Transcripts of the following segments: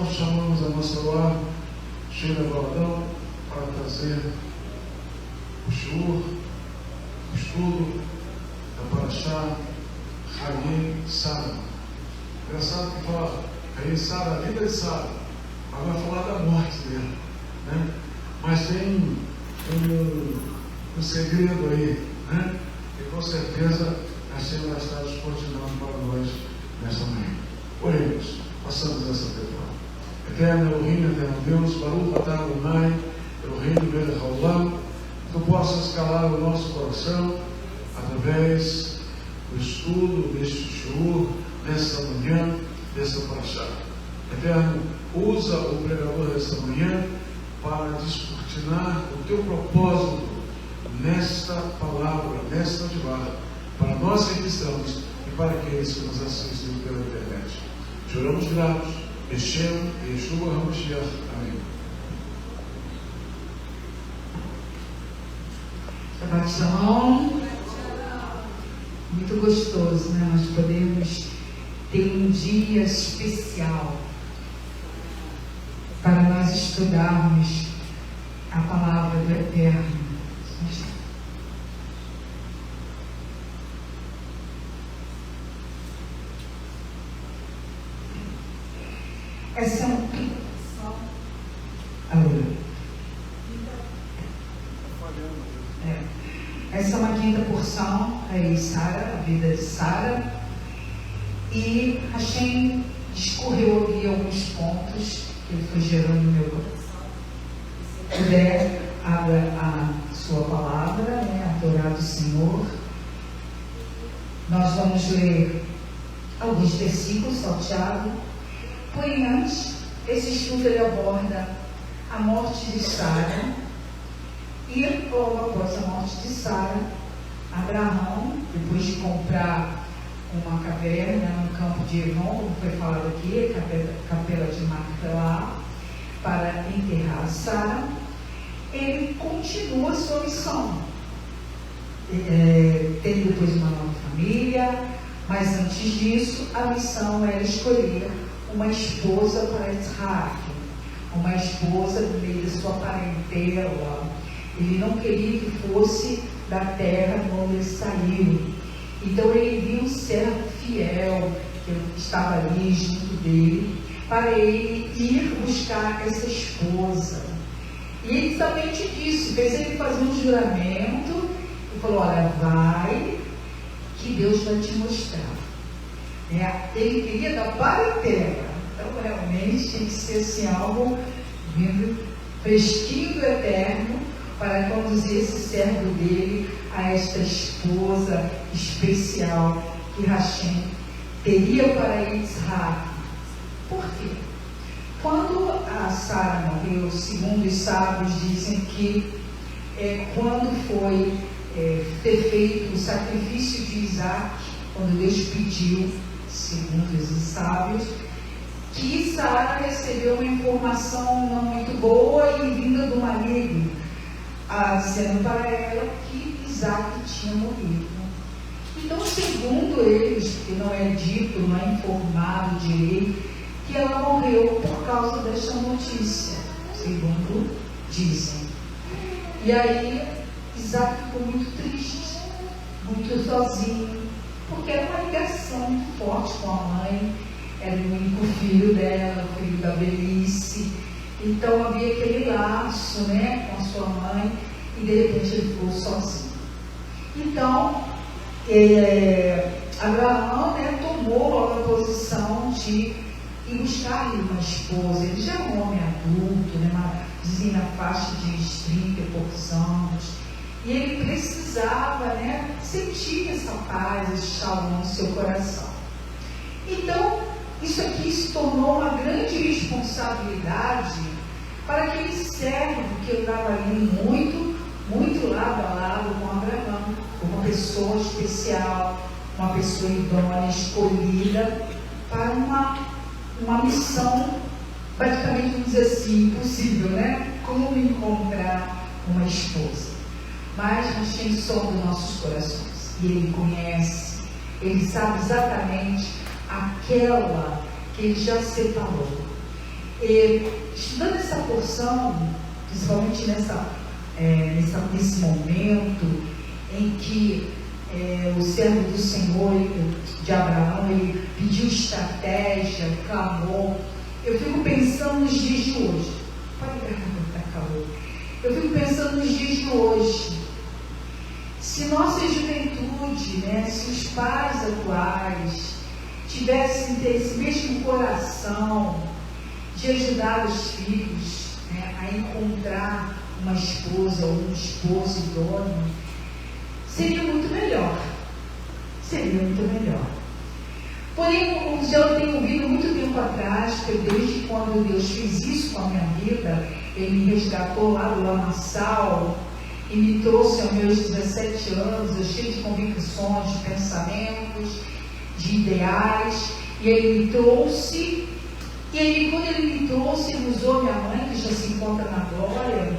nós chamamos a Mossoró, Sheila Baldão, para trazer o shiur, o estudo da Parashá Hayei Sara. Engraçado que fala Hayei Sara, a vida de Sara, mas vai falar da morte dele, né? Mas tem um segredo aí, né? E com certeza a Sheila vai estar descortinando para nós nesta manhã. Oremos, passamos essa pergunta. Eterno Elohim, eterno Deus, Baruch atah Adonai, Elohim melech haolam, que tu possas calar o nosso coração através do estudo deste shiur, nesta manhã, desta parashá. Eterno, usa o pregador desta manhã para descortinar o teu propósito nesta palavra, nesta divada, para nós que estamos e para aqueles que nos assistem pela internet. Choramos gratos, Hashem e Yeshua HaMashiach. Amém. Shabbat Shalom. Muito gostoso, né? Nós podemos ter um dia especial para nós estudarmos a palavra do Eterno. Essa é uma quinta porção, aí Sara, a vida de Sara, e Hashem discorreu ali alguns pontos que ele foi gerando no meu coração. Se puder, abra a sua palavra, né, a Torá do Senhor. Nós vamos ler alguns versículos salteados. Porém, antes, esse estudo ele aborda a morte de Sara, e logo após a morte de Sara, Abraão, depois de comprar uma caverna no campo de Hebron, como foi falado aqui, capela de Macpelá, para enterrar Sara, ele continua a sua missão, tendo depois uma nova família, mas antes disso, a missão era escolher uma esposa para Isaac, uma esposa do meio da sua parentela. Ele não queria que fosse da terra onde ele saiu. Então ele viu um servo fiel que estava ali junto dele, para ele ir buscar essa esposa. E ele também te disse, fez ele fazer um juramento e falou: olha, vai, que Deus vai te mostrar. Ele queria da parentela. Então realmente tem que ser assim, algo vindo fresquinho do Eterno, para conduzir esse servo dele a esta esposa especial que Hashem teria para Isaac. Por quê? Quando a Sara morreu, segundo os sábios dizem que quando foi ter feito o sacrifício de Isaac, quando Deus pediu, segundo os sábios, que Sara recebeu uma informação não muito boa e vinda do marido, dizendo para ela que Isaac tinha morrido. Então, segundo eles, que não é dito, não é informado direito, que ela morreu por causa desta notícia, segundo dizem. E aí, Isaac ficou muito triste, muito sozinho, porque era uma ligação muito forte com a mãe, era o único filho dela, o filho da velhice. Então havia aquele laço, né, com a sua mãe, e de repente ele ficou sozinho. Então, Abraão, né, tomou logo a posição de ir buscar uma esposa. Ele já é um homem adulto, né, dizem na faixa de 30 e poucos anos, e ele precisava, né, sentir essa paz, esse shalom no seu coração. Então, isso aqui se tornou uma grande responsabilidade para aquele servo que andava ali muito lado a lado com Abraão, uma pessoa especial, uma pessoa idônea, escolhida para uma missão, praticamente, vamos dizer assim, impossível, né? Como encontrar uma esposa. Mas Hashem sonda nossos corações, e Ele conhece, Ele sabe exatamente aquela que Ele já separou. estudando essa porção, principalmente nesse momento em que o servo do Senhor, de Abraão, ele pediu estratégia, clamou, eu fico pensando nos dias de hoje. Pode dar calor. Eu fico pensando nos dias de hoje. Se nossa juventude, se os pais atuais tivessem esse mesmo coração de ajudar os filhos a encontrar uma esposa ou um esposo idôneo, seria muito melhor. Seria muito melhor. Porém, já eu tenho ouvido muito tempo atrás, que desde quando Deus fez isso com a minha vida, Ele me resgatou lá do lamaçal e me trouxe aos meus 17 anos, eu cheio de convicções, de pensamentos, de ideais, e Ele me trouxe, quando Ele me trouxe, Ele usou minha mãe, que já se encontra na glória,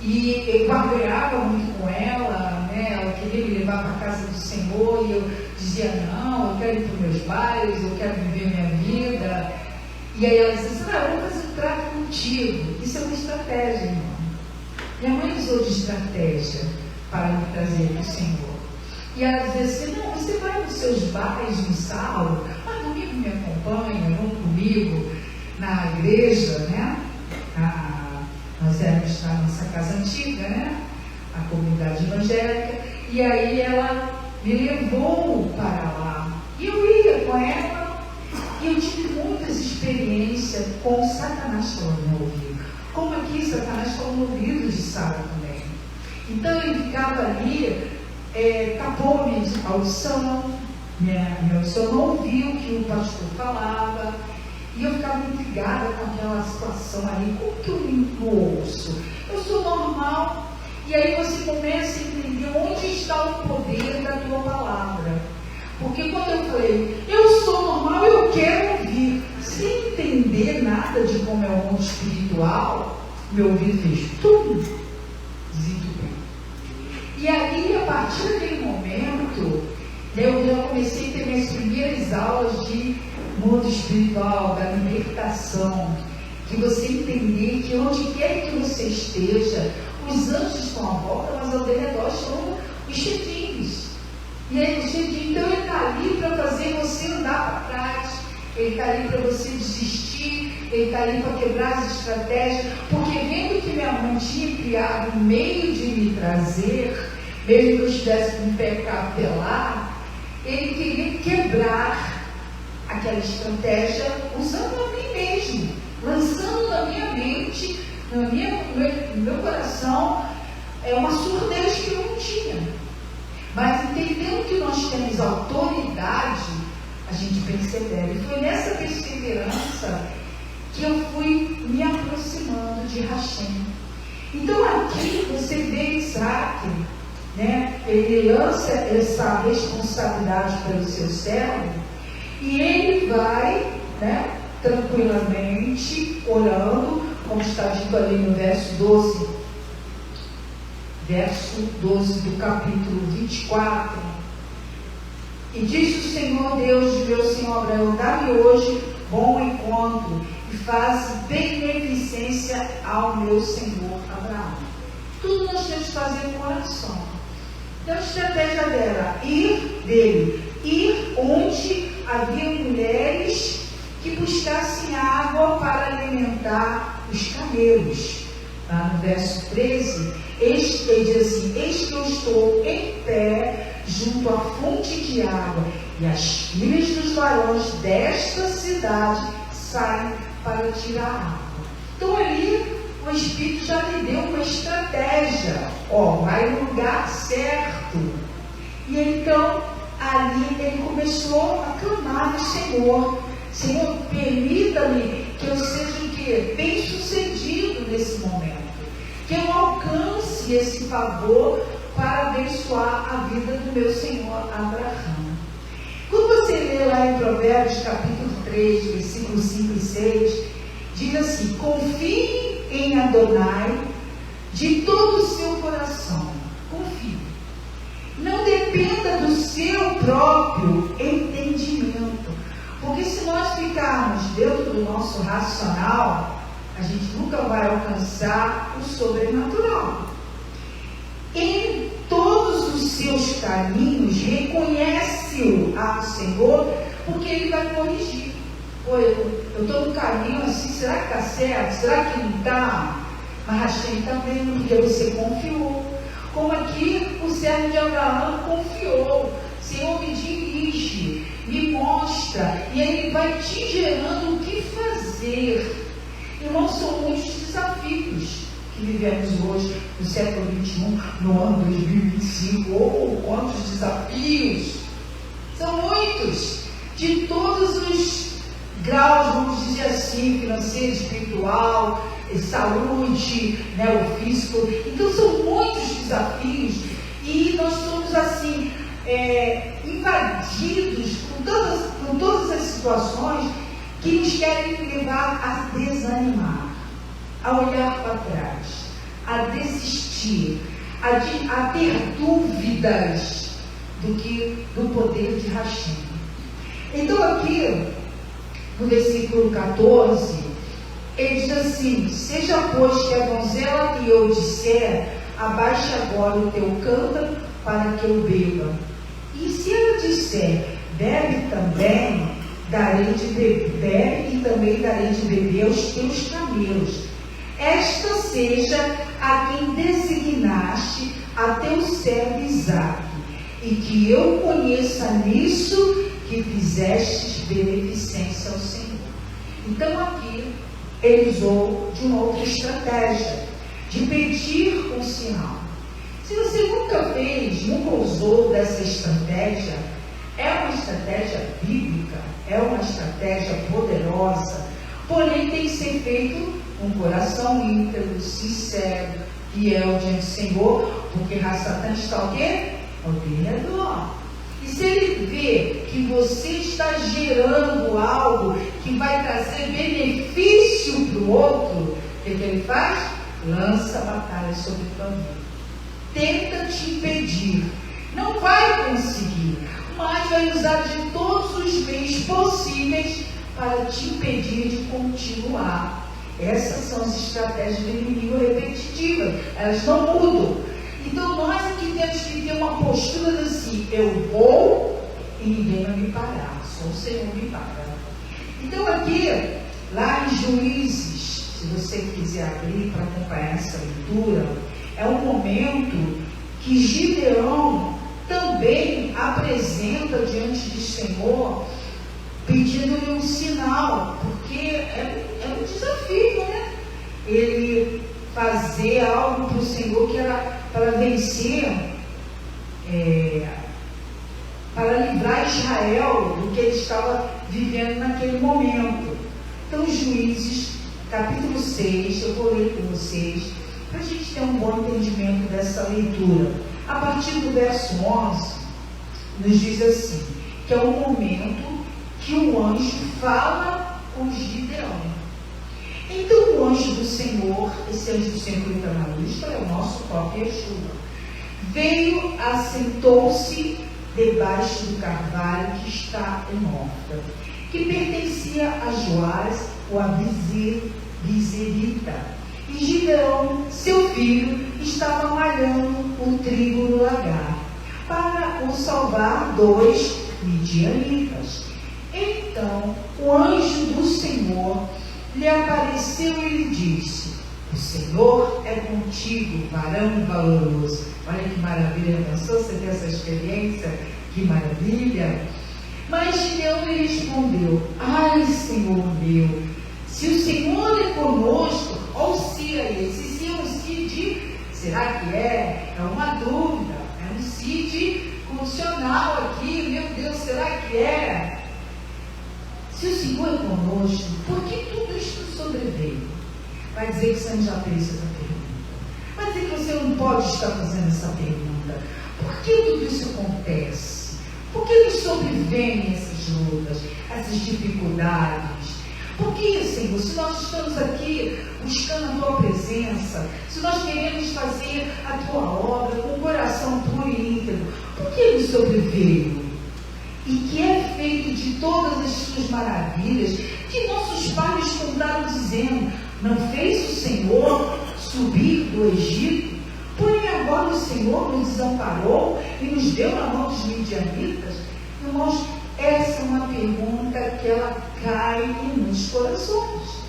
e eu barbeava muito com ela, ela queria me levar para a casa do Senhor, e eu dizia, não, eu quero ir para os meus bailes, eu quero viver minha vida. E aí ela dizia, eu vou fazer um trato contigo. Isso é uma estratégia, irmão. Minha mãe usou de estratégia para me trazer para o Senhor. E ela dizia assim, não, você vai nos seus bailes no sábado, mas domingo me acompanha, vão comigo na igreja, nós éramos na nossa casa antiga, a comunidade evangélica, e aí ela me levou para lá. E eu ia com ela, e eu tive muitas experiências com Satanás falando no ouvido. Como aqui Satanás falou no ouvido de Sara também. Então ele ficava ali, tapou minha audição, minha audição não ouvia o que o pastor falava. E eu ficava intrigada com aquela situação ali. Como que eu não ouço? Eu sou normal. E aí você começa a entender onde está o poder da tua palavra. Porque quando eu falei, eu sou normal, eu quero ouvir, sem entender nada de como é o mundo espiritual, meu ouvido fez tudo, desentupeu. E aí, a partir daquele momento, eu já comecei a ter minhas primeiras aulas de mundo espiritual, da libertação, que você entender que onde quer que você esteja, os anjos estão à volta, mas ao redor estão os chefins. E aí o chefinho, então ele está ali para fazer você andar para trás, ele está ali para você desistir, ele está ali para quebrar as estratégias, porque vendo que minha mãe tinha criado um meio de me trazer, mesmo que eu estivesse com um pé capelar, ele queria quebrar aquela estratégia usando a mim mesmo, lançando na minha mente, no meu coração, uma surdez que eu não tinha. Mas entendendo que nós temos autoridade, a gente persevera. E foi nessa perseverança que eu fui me aproximando de Hashem. Então aqui você vê Isaac, ele lança essa responsabilidade para o seu servo, e ele vai, tranquilamente, orando, como está dito ali no verso 12 do capítulo 24, e diz o Senhor Deus de meu Senhor Abraão, dá-me hoje bom encontro, e faz beneficência ao meu Senhor Abraão. Tudo nós temos que fazer com oração. Então a estratégia dela, ir onde havia mulheres que buscassem água para alimentar os camelos. Lá no verso 13, ele diz assim, eis que eu estou em pé junto à fonte de água, e as filhas dos varões desta cidade saem para tirar água. Então ali o Espírito já lhe deu uma estratégia, vai no lugar certo. E então ali ele começou a clamar no Senhor, Senhor, permita-me que eu seja o quê? Bem sucedido nesse momento, que eu alcance esse favor para abençoar a vida do meu Senhor Abraão. Quando você lê lá em Provérbios capítulo 3, versículos 5 e 6, diz assim, confie em Adonai de todo o seu coração, confie, não dependa do seu próprio entendimento, porque se nós ficarmos dentro do nosso racional, a gente nunca vai alcançar o sobrenatural. Em todos os seus caminhos, reconhece-o ao Senhor, porque Ele vai corrigir. Pô, eu estou no caminho assim, será que está certo? Será que não está? Mas Hashem está vendo, porque você confiou. Como aqui o servo de Abraão confiou. Senhor, me dirige, me mostra, e Ele vai te gerando o que fazer. Irmãos, são muitos desafios que vivemos hoje, no século XXI, no ano 2025. Quantos desafios! São muitos, de todos os graus, vamos dizer assim, financeiro, espiritual, saúde, o físico. Então são muitos desafios, e nós somos assim, invadidos com todas as situações que nos querem levar a desanimar, a olhar para trás, a desistir, a ter dúvidas do poder de Hashem. Então aqui, no versículo 14, ele diz assim: seja pois que a donzela que eu disser, abaixe agora o teu cântaro para que eu beba. E se ela disser, bebe também, darei de beber, e também darei de beber aos teus camelos. Esta seja a quem designaste a teu servo Isaque, e que eu conheça nisso que fizestes beneficência ao Senhor. Então aqui ele usou de uma outra estratégia, de pedir um sinal. Se você nunca usou dessa estratégia, é uma estratégia bíblica, é uma estratégia poderosa, porém tem que ser feito com um coração íntegro, sincero, fiel diante do Senhor, porque Satã está o quê? Ao derredor. E se ele vê que você está gerando algo que vai trazer benefício para o outro, o que ele faz? Lança a batalha sobre a tua vida. Tenta te impedir. Não vai conseguir, mas vai usar de todos os meios possíveis para te impedir de continuar. Essas são as estratégias do inimigo repetitivas. Elas não mudam. Então nós aqui temos que ter uma postura assim: eu vou e ninguém vai me parar, só o Senhor me para. Então aqui, lá em Juízes, se você quiser abrir para acompanhar essa leitura, é um momento que Gideão também apresenta diante do Senhor, pedindo-lhe um sinal, porque é um desafio, né? Ele fazer algo para o Senhor que era para vencer, para livrar Israel do que ele estava vivendo naquele momento. Então, Juízes, capítulo 6, eu vou ler com vocês, para a gente ter um bom entendimento dessa leitura. A partir do verso 11, nos diz assim, que é o momento que o anjo fala com Gideão. Então o anjo do Senhor, esse anjo do Senhor que está na lista, é o nosso próprio Yeshua, veio, assentou-se debaixo do carvalho que está em Ofra, que pertencia a Joás, o Abizerita. E Gideão, seu filho, estava malhando o trigo no lagar, para o salvar 2 midianitas. Então o anjo do Senhor lhe apareceu e lhe disse: o Senhor é contigo, varão valoroso. Olha que maravilha, pensou você ter essa experiência? Que maravilha! Mas Gideão lhe respondeu: ai, Senhor meu, se o Senhor é conosco, ou se é esse, se é um CID, será que é? É uma dúvida, é um CID condicional aqui, meu Deus, será que é? Se o Senhor é conosco, por que tudo isto sobreveio? Vai dizer que você não já fez essa pergunta. Vai dizer que você não pode estar fazendo essa pergunta. Por que tudo isso acontece? Por que nos sobrevêm essas lutas, essas dificuldades? Por que, Senhor, se nós estamos aqui buscando a Tua presença, se nós queremos fazer a Tua obra com o coração puro e íntegro, por que nos sobreveio? E que é feito de todas as suas grandes maravilhas que nossos pais contaram dizendo: não fez o Senhor subir do Egito? Porém agora o Senhor nos desamparou e nos deu na mão dos midianitas. Irmãos, essa é uma pergunta que ela cai nos corações.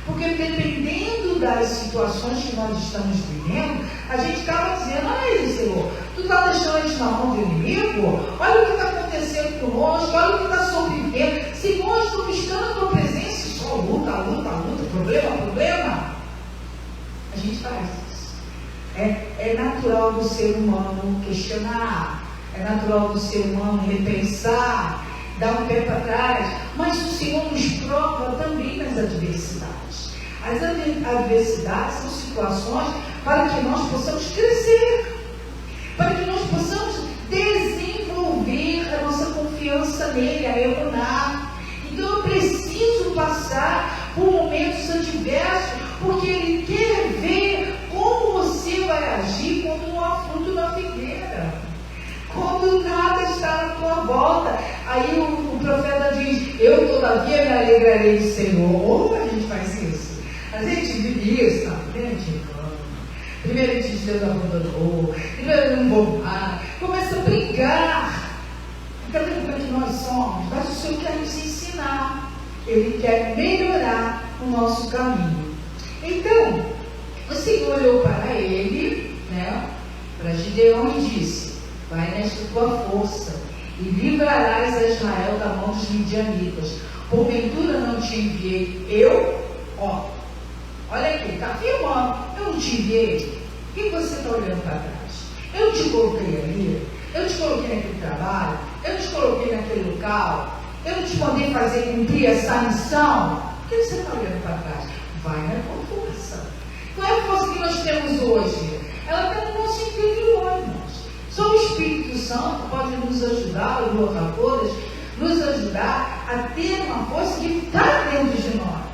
Porque dependendo das situações que nós estamos vivendo, a gente acaba dizendo: olha aí, Senhor, tu está deixando a gente na mão do inimigo? Olha o que está acontecendo conosco, olha o que está sobrevivendo. Senhor, estou buscando a tua presença, só luta, problema. A gente faz isso. É natural do ser humano questionar, é natural do ser humano repensar, dar um pé para trás, mas o Senhor nos prova também nas adversidades. As adversidades são situações para que nós possamos crescer, para que nós possamos desenvolver a nossa confiança nele, a emunar. Então eu preciso passar por momentos adversos, porque ele quer ver como você vai agir quando não há fruto na figueira, quando nada está na tua volta. Aí o profeta diz: eu todavia me alegrarei do Senhor. Ou a gente faz isso? A gente vive isso, sabe? Primeiro a gente reclama, primeiro a gente diz: Deus abandonou, primeiro eu não vou mais, começa a brigar. Aquela que nós somos, mas o Senhor quer nos ensinar, Ele quer melhorar o nosso caminho. Então, o Senhor olhou para ele, para Gideão, e disse: vai nesta tua força e livrarás a Israel da mão dos midianitas. Porventura não te enviei eu? Olha aqui, está afirmando: eu não te enviei. O que você está olhando para trás? Eu te coloquei ali, eu te coloquei naquele trabalho, eu te coloquei naquele local, eu não te mandei cumprir essa missão. Por que você está olhando para trás? Vai na tua força. Qual é a força que nós temos hoje? Ela está no nosso interior, irmãos. Só o Espírito Santo pode nos ajudar, os locadores, nos ajudar a ter uma força que está dentro de nós.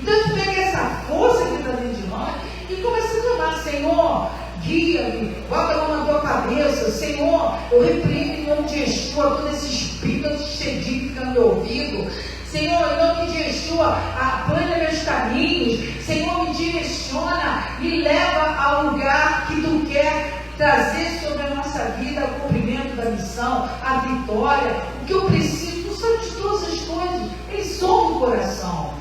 Então, a gente pega essa força que está dentro de nós e começa a clamar: Senhor, guia-me, bota a mão na tua cabeça. Senhor, eu repreendo em nome de Yeshua todo esse espírito antissedido que fica no meu ouvido. Senhor, em nome de Yeshua, aplana meus caminhos. Senhor, me direciona, me leva ao lugar que tu quer trazer sobre a nossa vida, o cumprimento da missão, a vitória. O que eu preciso, tu sabes todas as coisas, eles são do coração.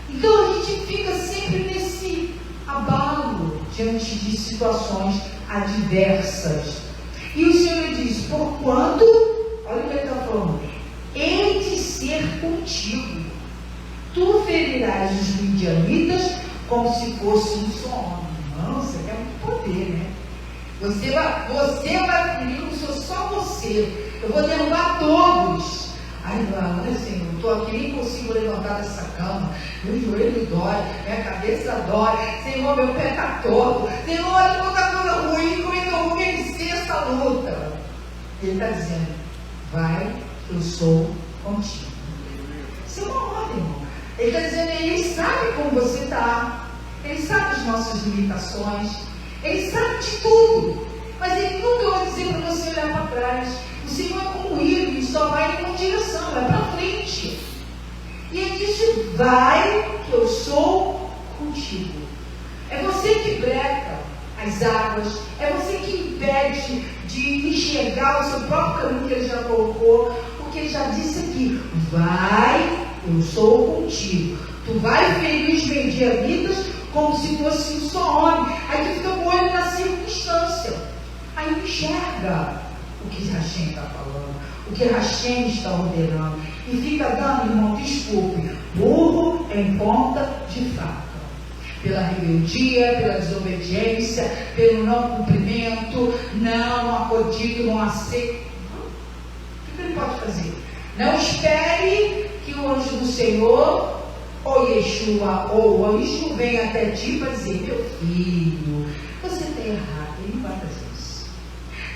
Então a gente fica sempre nesse abalo diante de situações adversas. E o Senhor diz: porquanto, olha o que ele está falando, hei de ser contigo, tu ferirás os midianitas como se fosse um só homem. Não, você quer muito poder, né? Você vai ferir como se fosse só você. Eu vou derrubar todos. Ai, não, Senhor, eu estou aqui, nem consigo levantar dessa cama, meu joelho dói, minha cabeça dói, Senhor, meu pé está torto, Senhor, olha quanta coisa ruim, como é que eu vou vencer essa luta? Ele está dizendo: vai, eu sou contigo. Isso é uma ordem, irmão. Ele está dizendo: ele sabe como você está, ele sabe as nossas limitações, ele sabe de tudo, mas ele nunca vai dizer para você olhar para trás. O Senhor é como ele só vai em uma direção, vai para frente. E ele disse: vai, que eu sou contigo. É você que breca as águas, é você que impede de enxergar o seu próprio caminho que ele já colocou, porque ele já disse aqui: vai, eu sou contigo. Tu vai ferir os midianitas como se fosse um só homem. Aí tu fica com o olho na circunstância, aí não enxerga o que Hashem está falando, o que Hashem está ordenando, e fica dando, irmão, desculpe, burro em ponta de faca, pela rebeldia, pela desobediência, pelo não cumprimento, não acodito, não aceito. O que ele pode fazer? Não espere que o anjo do Senhor, ou Yeshua, ou o anjo, venha até ti para dizer: meu filho, você está errado. Ele não vai fazer isso.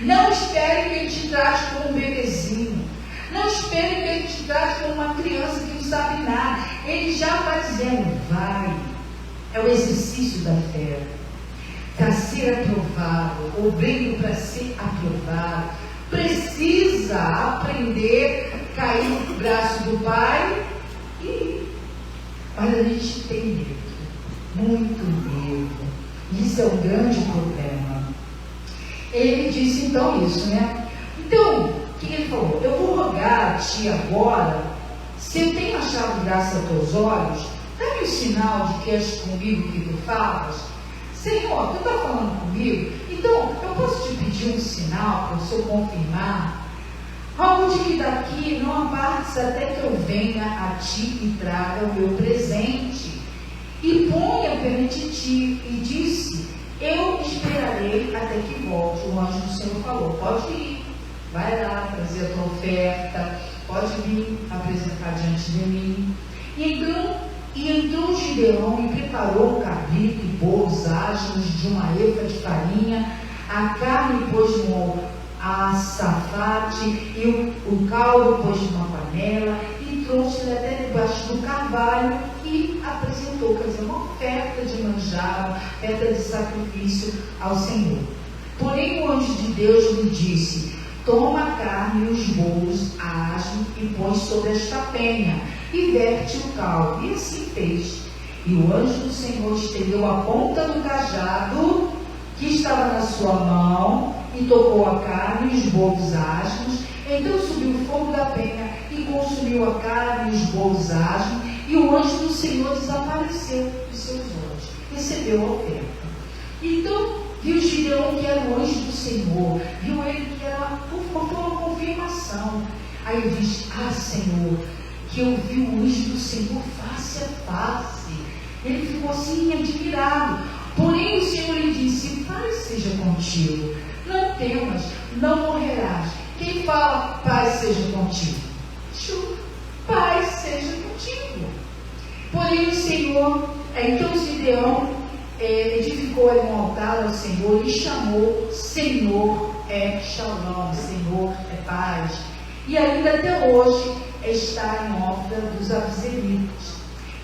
Não espere que ele te trate como um bebezinho. Não espere que ele te trate como uma criança que não sabe nada. Ele já está dizendo: vai. É o exercício da fé. Para ser aprovado, ou bem para ser aprovado, precisa aprender a cair no braço do pai Mas a gente tem medo, muito medo. Isso é um grande problema. Ele disse então isso, né? Então, o que ele falou? Eu vou rogar a ti agora, se eu tenho achado graça aos teus olhos, dá-me o sinal de que és comigo que tu falas. Senhor, tu está falando comigo? Então, eu posso te pedir um sinal para o Senhor confirmar? Rogo de que daqui não apartes até que eu venha a ti e traga o meu presente e ponha perante ti. E disse, eu esperarei até que volte. O anjo do Senhor falou, pode ir, vai lá trazer a tua oferta, pode vir apresentar diante de mim. E entrou Gideão e preparou o cabrito e bolos asmos de uma efa de farinha, a carne pôs no açafate e o caldo pôs numa panela e trouxe-lhe até debaixo do carvalho e apresentou, quer dizer, uma oferta de manjar, oferta de sacrifício ao Senhor. Porém o anjo de Deus lhe disse, toma a carne e os bolos asmos e põe sobre esta penha e verte o caldo. E assim fez. E o anjo do Senhor estendeu a ponta do cajado que estava na sua mão e tocou a carne e os bolos asmos. Então subiu o fogo da penha e consumiu a carne e os bolos asmos, e o anjo do Senhor desapareceu dos seus olhos. Recebeu a oferta. Então viu Gideão que era o anjo do Senhor, viu ele que era uma confirmação. Aí ele diz, Senhor, que eu vi o anjo do Senhor face a face. Ele ficou assim admirado. Porém o Senhor lhe disse, paz seja contigo, não temas, não morrerás. Quem fala paz seja contigo? Paz seja contigo. Porém o Senhor, então Gideão edificou ali um altar ao Senhor e chamou Senhor é Shalom, Senhor é paz. E ainda até hoje está em obra dos abiezeritas.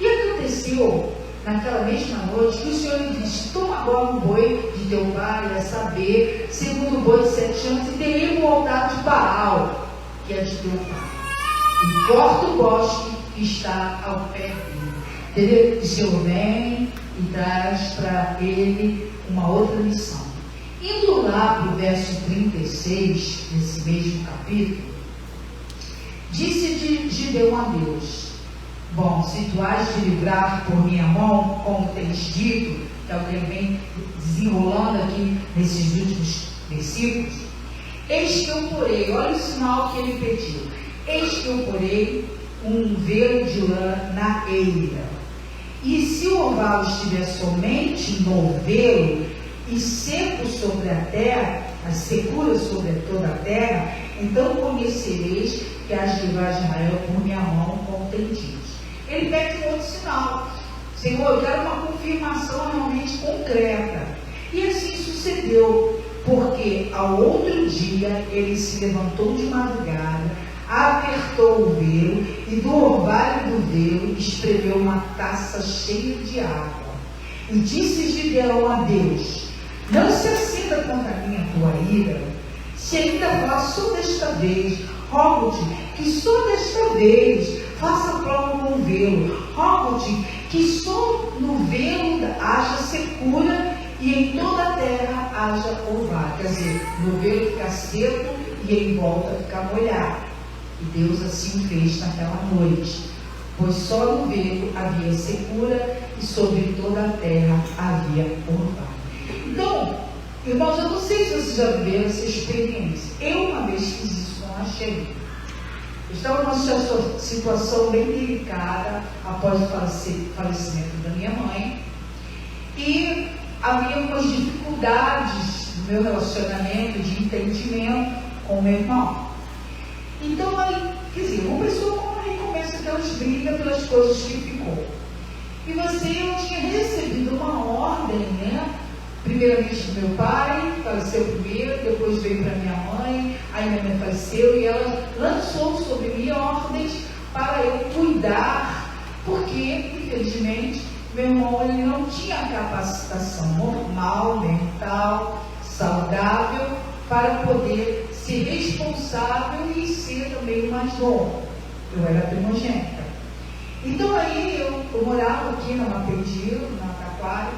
E aconteceu naquela mesma noite que o Senhor lhe disse, toma agora um boi de teu pai, a saber, segundo o boi de 7 anos, e derriba o altar de Baal, que é de teu pai, e corta o bosque que está ao pé dele. O Senhor vem e traz para ele uma outra lição. Indo lá para o verso 36, nesse mesmo capítulo, disse Gideão a Deus, bom, se tu has de livrar por minha mão, como tens dito, que é o que ele vem desenrolando aqui nesses últimos versículos, eis que eu porei, olha o sinal que ele pediu, eis que eu porei um velo de lã na eira, e se o orvalho estiver somente no velo e seco sobre a terra, a secura sobre toda a terra, então conhecereis que has de livrar Israel por minha mão, como tem dito. Ele pede um outro sinal. Senhor, eu quero uma confirmação realmente concreta. E assim sucedeu, porque ao outro dia ele se levantou de madrugada, apertou o velo e do orvalho do velo espremeu uma taça cheia de água. E disse Gideão a Deus, não se acenda contra mim a tua ira, se ainda faço só desta vez, rogo-te que só desta vez faça prova com o velo, rogo-te que só no velo haja secura e em toda a terra haja orvalho, quer dizer, no velo ficar seco e em volta ficar molhado. E Deus assim fez naquela noite, pois só no velo havia secura e sobre toda a terra havia orvalho. Então, irmãos, eu não sei se vocês já viveram essa experiência. Eu uma vez fiz isso com a Shelly. Estava numa situação bem delicada após o falecimento da minha mãe e havia algumas dificuldades no meu relacionamento de entendimento com o meu irmão. Então, aí, quer dizer, uma pessoa recomeça aquelas brigas pelas coisas que ficou. E eu tinha recebido uma ordem, né? Primeiramente do meu pai, faleceu primeiro, depois veio para minha mãe, aí minha mãe faleceu e ela lançou sobre mim ordens para eu cuidar, porque, infelizmente, meu irmão ele não tinha capacitação normal, mental, saudável, para poder ser responsável e ser também o mais novo. Eu era primogênita. Então aí eu eu morava aqui na Mapendi, na Taquara,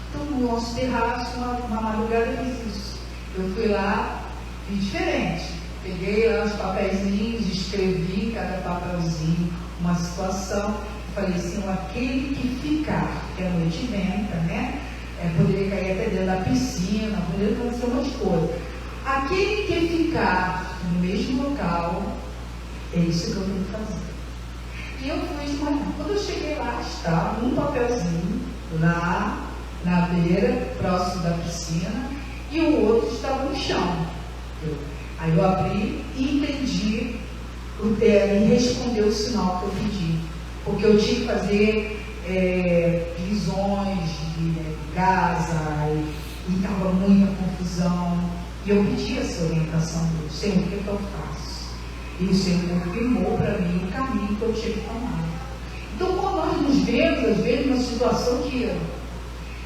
então no nosso terraço, uma madrugada eu fiz isso. Eu fui lá, fiz diferente. Peguei lá os papeizinhos, escrevi cada papelzinho, uma situação. Falei, Senhor, aquele que ficar, porque a noite venta, né? Poderia cair até dentro da piscina, poderia acontecer um monte de coisa. Aquele que ficar no mesmo local, é isso que eu tenho que fazer. E eu fui de manhã. Quando eu cheguei lá, estava um papelzinho lá na beira, próximo da piscina, e o outro estava no chão. Aí eu abri e entendi e respondeu o sinal que eu pedi. Porque eu tinha que fazer divisões de casa, e estava muita confusão. E eu pedi essa orientação do Senhor, o que eu faço? E o Senhor confirmou para mim o caminho que eu tinha que tomar. Então, quando nós nos vemos, às vezes, numa situação que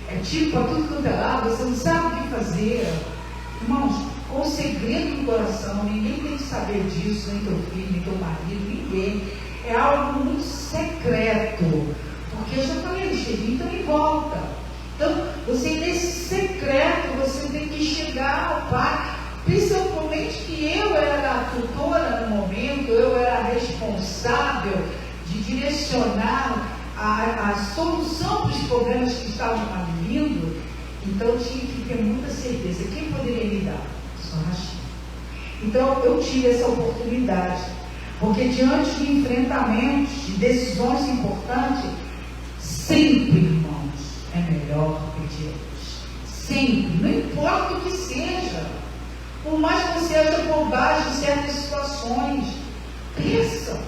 é tipo para tudo quanto é lado, você não sabe o que fazer. Irmãos, com o segredo do coração, ninguém tem que saber disso, nem teu filho, nem teu marido, ninguém. É algo muito secreto, porque eu já falei, Cheguinho também volta. Então, você nesse secreto, você tem que chegar ao Pai, principalmente que eu era a tutora no momento, eu era a responsável de direcionar a solução para os problemas que estavam vindo. Então, eu tinha que ter muita certeza. Quem poderia me dar? Só Rachinha. Então, eu tive essa oportunidade. Porque diante de enfrentamentos, de decisões importantes, sempre, irmãos, é melhor pedir a Deus. Sempre, não importa o que seja. Por mais que você haja bobagem em certas situações, peça.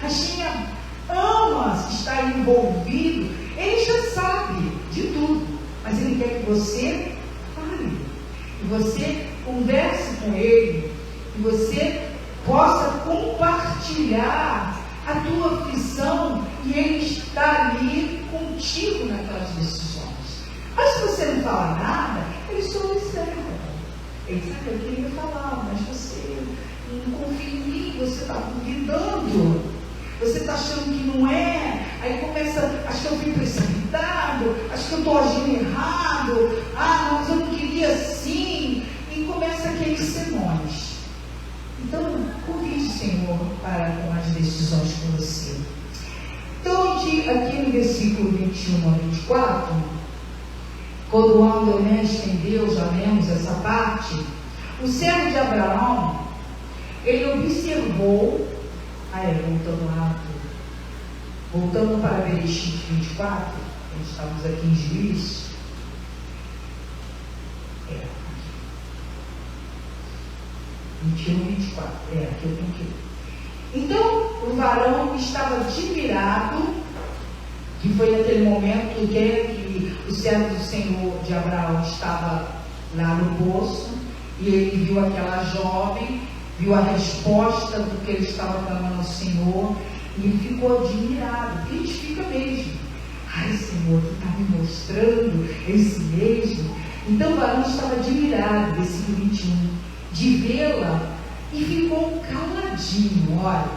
Rachinha ama estar envolvido, ele já sabe de tudo, mas ele quer que você fale, que você converse com ele, que você possa compartilhar a tua aflição e ele está ali contigo naquelas decisões. Mas se você não fala nada, ele só observa. Ele sabe, eu queria falar, mas você não confia em mim, você está duvidando, você está achando que não é, aí começa, acho que eu fui precipitado, acho que eu estou agindo errado, mas eu não queria assim, e começa aqueles sermões. Então, convide o Senhor para tomar as decisões com você. Então, aqui no versículo 21 a 24, quando o homem honesto em Deus, já lemos essa parte, o servo de Abraão, ele observou, voltando para Bereshit 24, estamos aqui em Juízes, 21, 24, aqui eu tenho que ir. Então, o varão estava admirado, que foi naquele momento que o servo do Senhor de Abraão estava lá no poço, e ele viu aquela jovem, viu a resposta do que ele estava clamando ao Senhor, e ele ficou admirado. A gente fica mesmo. Ai, Senhor, tu está me mostrando esse mesmo. Então o varão estava admirado, versículo 21, de vê-la, e ficou caladinho. Olha,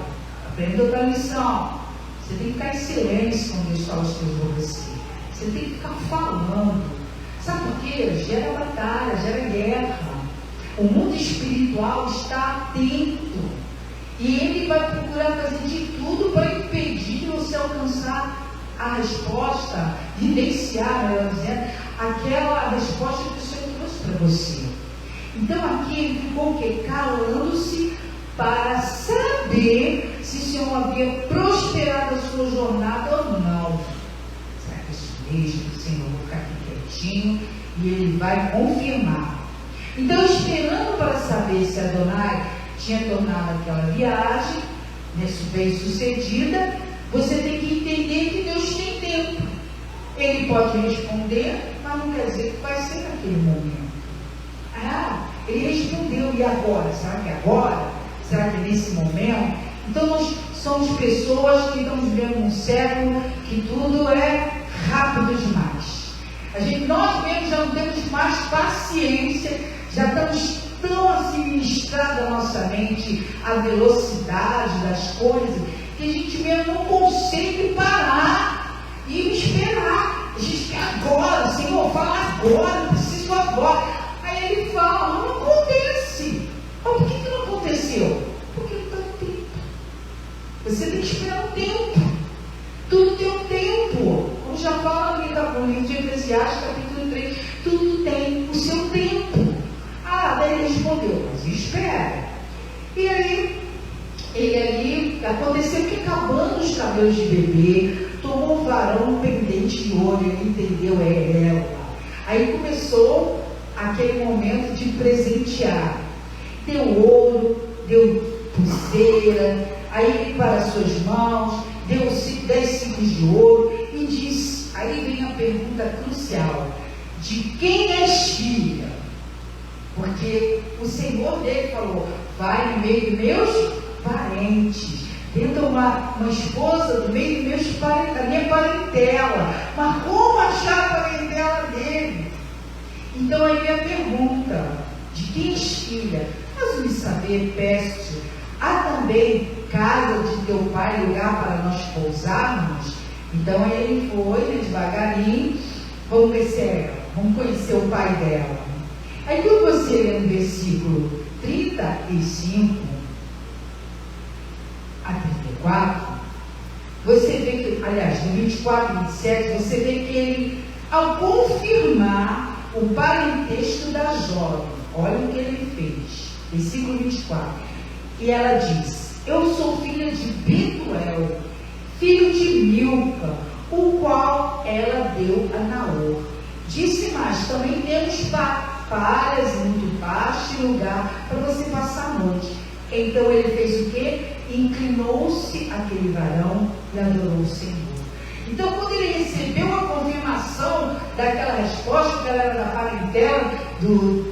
aprenda outra lição. Você tem que ficar em silêncio quando Deus fala as coisas para você. Você tem que ficar falando. Sabe por quê? Gera batalha, gera guerra. O mundo espiritual está atento. E ele vai procurar fazer de tudo para impedir de você alcançar a resposta, vivenciar, melhor dizendo, aquela resposta que o Senhor trouxe para você. Então aqui ele ficou o quê? Calando-se para saber se o Senhor havia prosperado a sua jornada ou não. Será que é isso mesmo? O Senhor vai ficar aqui quietinho e ele vai confirmar. Então, esperando para saber se Adonai tinha tornado aquela viagem bem sucedida, você tem que entender que Deus tem tempo. Ele pode responder, mas não quer dizer que vai ser naquele momento. Ele respondeu, e agora? Será que agora? Será que nesse momento? Então nós somos pessoas que estamos vivendo um século que tudo é rápido demais. Nós mesmos já não temos mais paciência, já estamos tão administrados a nossa mente, a velocidade das coisas, que a gente mesmo não consegue parar agora, eu preciso agora. Aí ele fala, não acontece. Mas por que não aconteceu? Porque não está no tempo. Você tem que esperar um tempo. Tudo tem um tempo. Como já fala ali no livro de Eclesiastes, capítulo 3, tudo tem o seu tempo. Daí ele respondeu, mas espera. E aí, ele ali, aconteceu que acabando os cabelos de bebê, tomou um varão um pendente de ouro, ele entendeu, é ela. Aí começou aquele momento de presentear. Deu ouro, deu pulseira, aí para suas mãos, deu 10 ciclos de ouro e disse, aí vem a pergunta crucial, de quem és filha? Porque o Senhor dele falou, vai no meio dos meus parentes, tenta uma esposa do meio dos meus parentes, da minha parentela, mas como achar a parentela dele? Então aí a pergunta, de quem és filha? Mas me saber, peço, há também casa de teu pai, lugar para nós pousarmos? Então aí ele foi, devagarinho, vamos conhecer o pai dela. Aí quando você lê no versículo 35 a 34, você vê que, aliás, no 24 e 27, você vê que ele, ao confirmar o parentesco da jovem, olha o que ele fez, versículo 24, e ela diz, eu sou filha de Betuel, filho de Milca, o qual ela deu a Naor. Disse mais, também temos palhas, muito pasto e lugar para você passar a noite. Então ele fez o quê? Inclinou-se aquele varão e adorou o Senhor. Então quando ele recebeu a confirmação daquela resposta, que ela era da parentela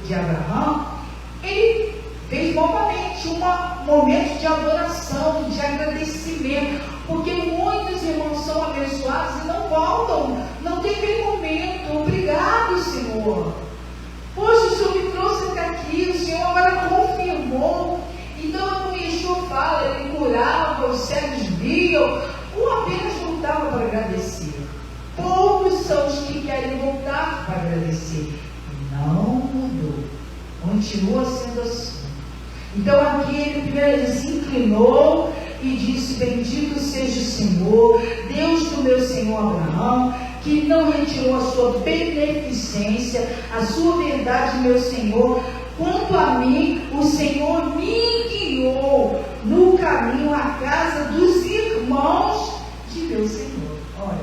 de Abraão, ele fez novamente um momento de adoração, de agradecimento, porque muitos irmãos são abençoados e não voltam, não tem aquele momento. Obrigado, Senhor. Poxa, o Senhor me trouxe até aqui, o Senhor agora confirmou. Então, como Yeshua fala, ele curava, os cegos viam, ou apenas voltava para agradecer. Poucos são os que querem voltar para agradecer. Não mudou, continua sendo assim. Então aqui ele primeiro se inclinou e disse, bendito seja o Senhor, Deus do meu Senhor Abraão, que não retirou a sua beneficência, a sua verdade, meu Senhor. Quanto a mim, o Senhor me guiou no caminho à casa dos irmãos de meu Senhor. Olha,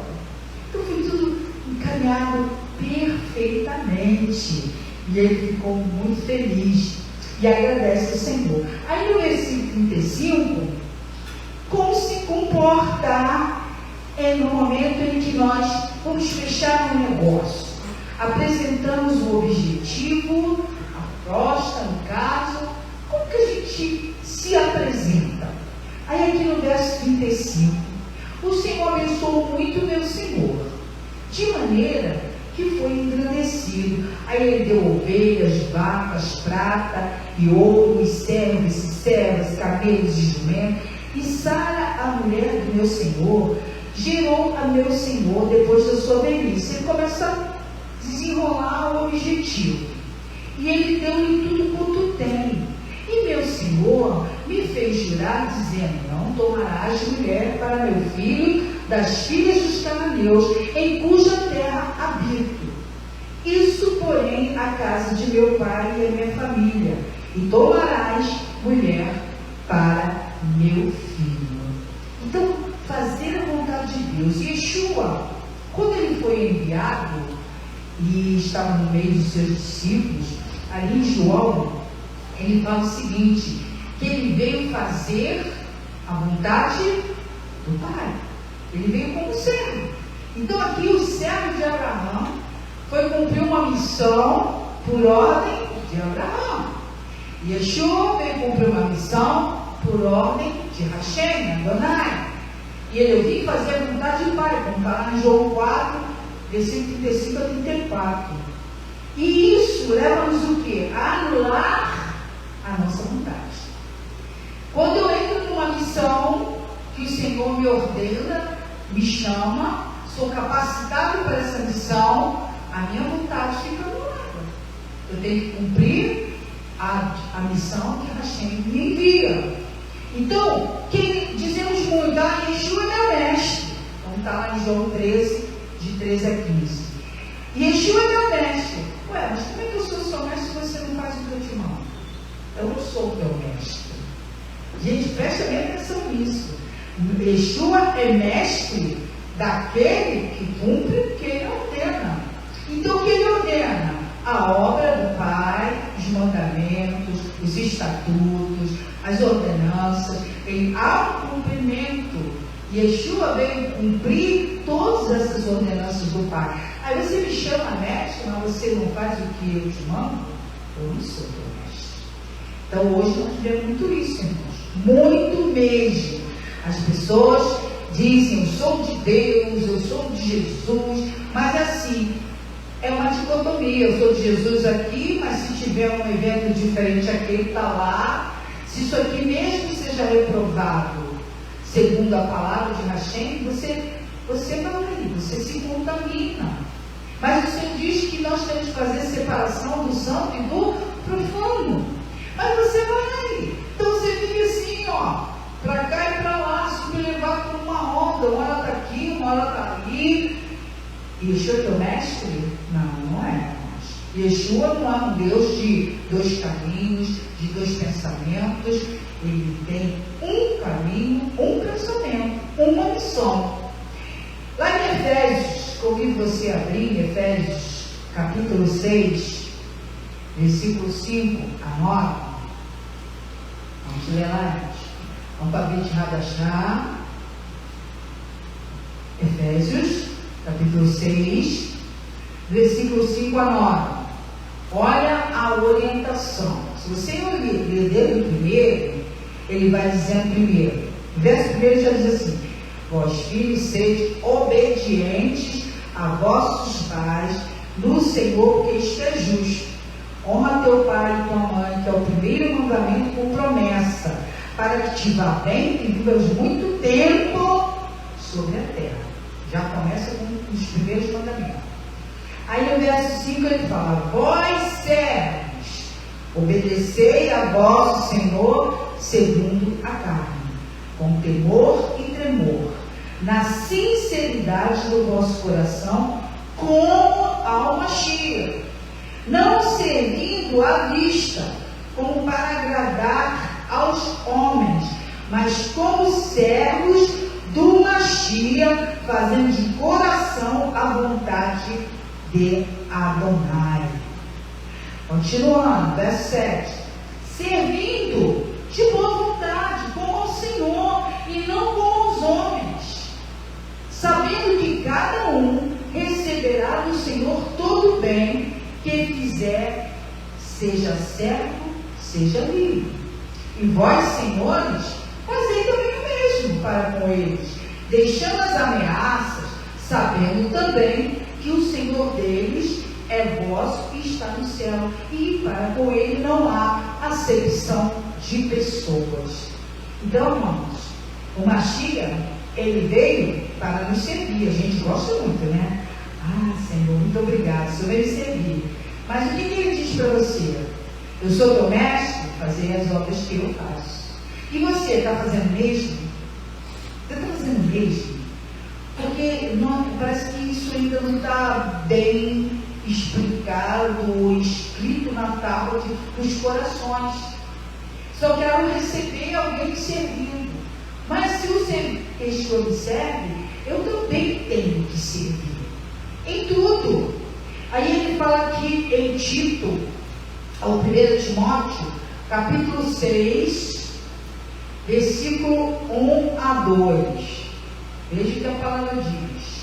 então foi tudo encaminhado perfeitamente. E ele ficou muito feliz e agradece ao Senhor. Aí no versículo 35, como se comportar no momento em que nós vamos fechar um negócio. Apresentamos o objetivo, a proposta, no caso, como que a gente se apresenta? Aí aqui no verso 35, o Senhor abençoou muito o meu Senhor, de maneira que foi engrandecido. Aí ele deu ovelhas, vacas, prata e ouro, e servos e servas, camelos e jumentos. E Sara, a mulher do meu Senhor, gerou a meu Senhor depois da sua velhice. Ele começa a desenrolar o objetivo. E ele deu-lhe tudo quanto tem. E meu Senhor me fez jurar, dizendo, não tomarás mulher para meu filho das filhas dos cananeus, em cuja terra habito. Isso, porém, a casa de meu pai e a minha família, e tomarás mulher para meu filho. Então, fazer a vontade de Deus. Yeshua, quando ele foi enviado e estava no meio dos seus discípulos, ali em João, ele fala o seguinte, que ele veio fazer a vontade do Pai. Ele veio como servo. Então aqui o servo de Abraão foi cumprir uma missão por ordem de Abraão. Yeshua veio cumprir uma missão por ordem de Hashem, Adonai. E ele veio fazer a vontade do Pai, como está lá em João 4, versículo 35 a 34. E isso leva-nos o quê? A anular a nossa vontade. Quando eu entro numa missão que o Senhor me ordena, me chama, sou capacitado para essa missão, a minha vontade fica anulada. Eu tenho que cumprir a missão que Hashem me envia. Então, dizemos muito, Yeshua é meu mestre. Então está lá em João 13, de 13 a 15. Yeshua é meu mestre. Ué, mas como é que eu sou seu mestre se você não faz o que eu te mando? Eu não sou teu mestre. Gente, preste bem atenção nisso. Yeshua é mestre daquele que cumpre o que ele ordena. Então, o que ele ordena? A obra do Pai, os mandamentos, os estatutos, as ordenanças. Há um cumprimento. Yeshua veio cumprir todas essas ordenanças do Pai. Aí você me chama mestre, mas você não faz o que eu te mando? Eu não sou teu mestre. Então hoje nós vemos muito isso, irmãos. Muito mesmo. As pessoas dizem, eu sou de Deus, eu sou de Jesus, mas assim, é uma dicotomia. Eu sou de Jesus aqui, mas se tiver um evento diferente aqui, ele está lá. Se isso aqui mesmo seja reprovado, segundo a palavra de Hashem, você vai, você se contamina. Mas o Senhor diz que nós temos que fazer separação do santo e do profano. Mas você vai. Então você fica assim, ó, para cá e para lá, se levar por uma onda, uma hora está aqui, uma hora está ali. Yeshua é teu mestre? Não é. Yeshua não é um Deus de dois caminhos, de dois pensamentos. Ele tem um caminho, um pensamento, uma missão. Lá em Efésios, convido você a abrir, Efésios capítulo 6, versículo 5 a 9. Vamos ler lá antes. Vamos para a de Radachá. Efésios capítulo 6, versículo 5 a 9. Olha a orientação. Se você ler desde o primeiro, ele vai dizendo primeiro. O verso primeiro já diz assim: vós filhos, sede obedientes a vossos pais no Senhor, porque isto é justo. Honra teu pai e tua mãe, que é o primeiro mandamento com promessa, para que te vá bem e vivas muito tempo sobre a terra. Já começa com os primeiros mandamentos. Aí no verso 5 ele fala: vós servos, obedecei a vosso Senhor segundo a carne, com temor e tremor, na sinceridade do vosso coração, como alma cheia, não servindo à vista, como para agradar aos homens, mas como servos do Mashiach, fazendo de coração a vontade de Adonai. Continuando, verso 7. Servindo de boa vontade, como ao Senhor, e não como aos homens, sabendo que cada um receberá do Senhor todo o bem que fizer, seja servo, seja livre. E vós, senhores, fazei também o mesmo para com eles, deixando as ameaças, sabendo também que o Senhor deles é vosso e está no céu, e para com ele não há acepção de pessoas. Então, irmãos, o Mashiach, ele veio para nos servir. A gente gosta muito, né? Ah, Senhor, muito obrigado, o Senhor veio servir. Mas o que ele diz para você? Eu sou teu mestre, fazer as obras que eu faço. E você está fazendo mesmo? Você está fazendo mesmo? Porque parece que isso ainda não está bem explicado ou escrito na tábua dos corações. Só quero receber alguém servindo. Mas se o Yeshua me serve, eu também tenho que servir. Em tudo. Aí ele fala aqui em Tito, ao 1 Timóteo, capítulo 6, versículo 1 a 2. Veja o que a palavra diz.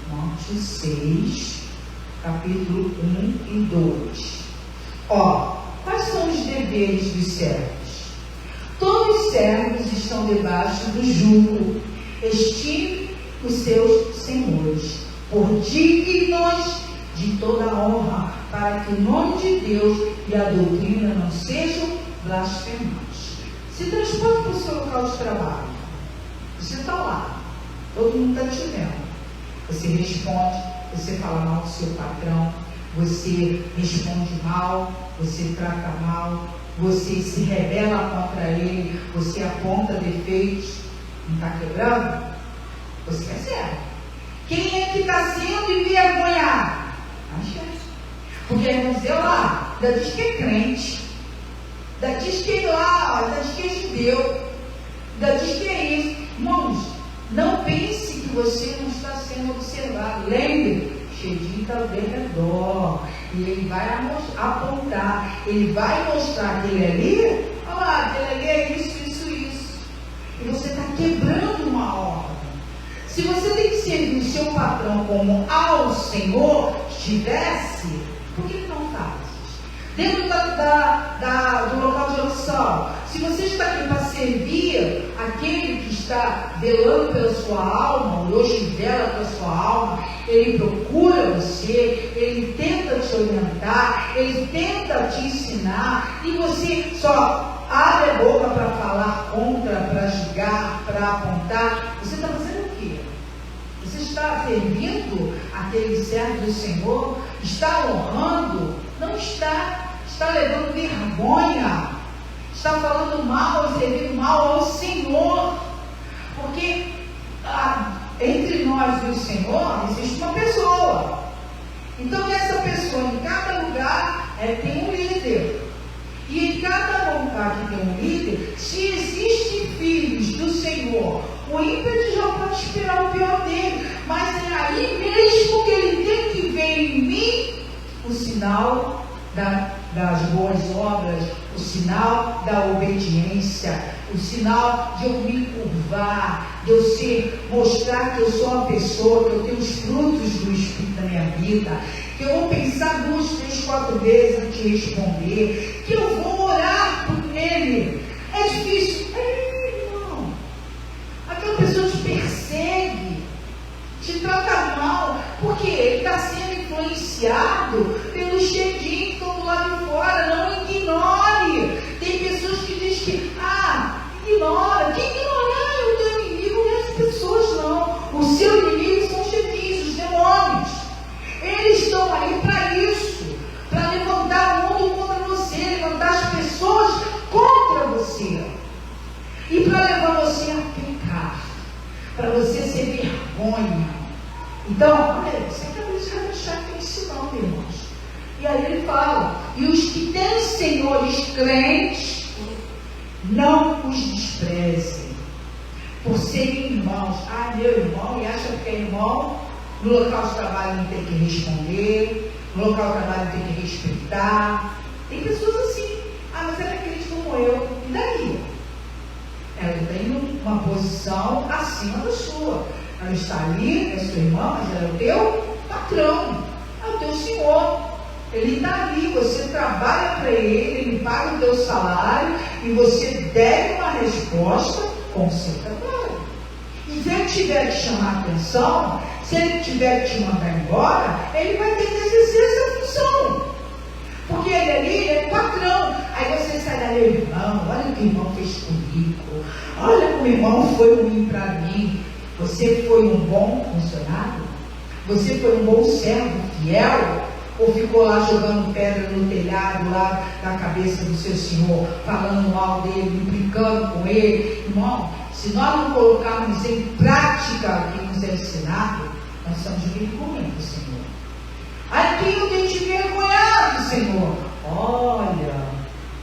Timóteo 6, capítulo 1 e 2. Ó, quais são os deveres dos servos? Todos os servos estão debaixo do jugo. Estime os seus senhores, por dignos de toda a honra, para que o nome de Deus e a doutrina não sejam blasfemados. Se transporte para o seu local de trabalho. Você está lá, todo mundo está te vendo. Você responde, você fala mal do seu patrão, você responde mal, você trata mal, você se rebela contra ele, você aponta defeitos, não está quebrando? Você recebe. Quem é que está sendo envergonhado? A gente. Porque vamos dizer lá, ainda diz que é crente, ainda diz que é lá, ainda diz que é judeu, ainda diz que é isso. Irmãos, não pense que você não está sendo observado. Lembre, Xedi está ao redor, e ele vai apontar, ele vai mostrar aquele ali, olha lá, aquele ali é isso, isso, isso. E você está quebrando uma ordem. Se você tem que servir o seu patrão como ao Senhor estivesse, por que não faz? Dentro do local de oração, se você está aqui para servir aquele que está velando pela sua alma, ou hoje vela pela sua alma, ele procura você, ele tenta te orientar, ele tenta te ensinar, e você só abre a boca para falar contra, para julgar, para apontar. Você está fazendo o quê? Você está servindo aquele servo do Senhor? Está honrando? Não está. Está levando vergonha. Está falando mal, servindo mal ao Senhor. Porque entre nós e o Senhor existe uma pessoa. Então essa pessoa, em cada lugar, tem um líder. E em cada lugar que tem um líder, se existem filhos do Senhor, o ímpeto já pode esperar o pior dele, mas é aí mesmo que ele tem que ver em mim o sinal das boas obras, o sinal da obediência, o sinal de eu me curvar, de eu mostrar que eu sou uma pessoa, que eu tenho os frutos do Espírito na minha vida, que eu vou pensar 2, 3, 4 vezes antes de responder, que eu vou orar por ele. É difícil? Irmão. Aquela pessoa te persegue, te trata mal, porque ele está sendo influenciado pelos chedinhos que estão do lado de fora. Não ignore. Tem pessoas que dizem que, ignora. Que ignorar é o teu inimigo, não é as pessoas, não. O seu inimigo são os chedinhos, os demônios. Eles estão aí para isso, para levantar o mundo contra você, levantar as pessoas contra você, e para levar você a pecar, para você ser vergonha. Então, olha, você acabou de deixar que ensinou, irmãos. E aí ele fala, e os que têm senhores crentes, não os desprezem, por serem irmãos. Meu irmão, e acha que é irmão, no local de trabalho não tem que responder, no local de trabalho tem que respeitar. Tem pessoas assim, mas ela é crente como eu, e daí? Ela tem uma posição acima da sua. Ela está ali, é sua irmã, mas ela é o teu patrão, é o teu senhor. Ele está ali, você trabalha para ele, ele paga o teu salário, e você deve uma resposta com o seu trabalho. E se ele tiver que chamar a atenção, se ele tiver que te mandar embora, ele vai ter que exercer essa função. Porque ele ali é patrão. Aí você sai dali, irmão, olha o que o irmão fez comigo, olha como o irmão foi ruim para mim. Você foi um bom funcionário? Você foi um bom servo fiel? Ou ficou lá jogando pedra no telhado, lá na cabeça do seu senhor, falando mal dele, implicando com ele? Irmão, se nós não colocarmos em prática o que nos é ensinado, nós somos vergonha, Senhor. Aqui eu tenho te envergonhado, Senhor. Olha,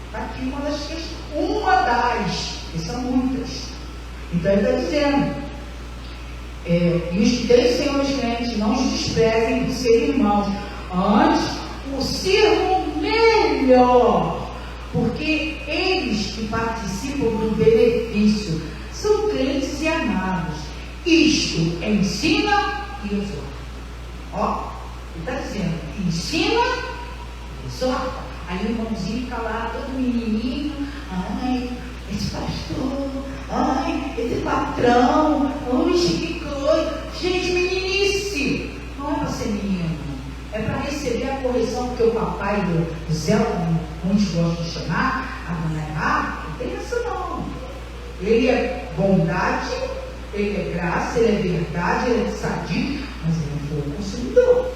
está aqui uma das questões, que são muitas. Então ele está dizendo, e os que têm senhores crentes, não os desprezem por serem irmãos, antes o sirvam melhor, porque eles que participam do benefício são crentes e amados. Isto ensina e exorta. Ele está dizendo, ensina e exorta. Aí o irmãozinho fica lá, todo menininho, esse pastor, esse patrão, que coisa. Gente, meninice. Não é para ser menino, é para receber a correção, porque o papai do céu, como muitos gostam de chamar, a dona Errá, não tem essa não. Ele é bondade Ele é graça, ele é verdade, ele é sadismo, mas ele não foi o consumidor.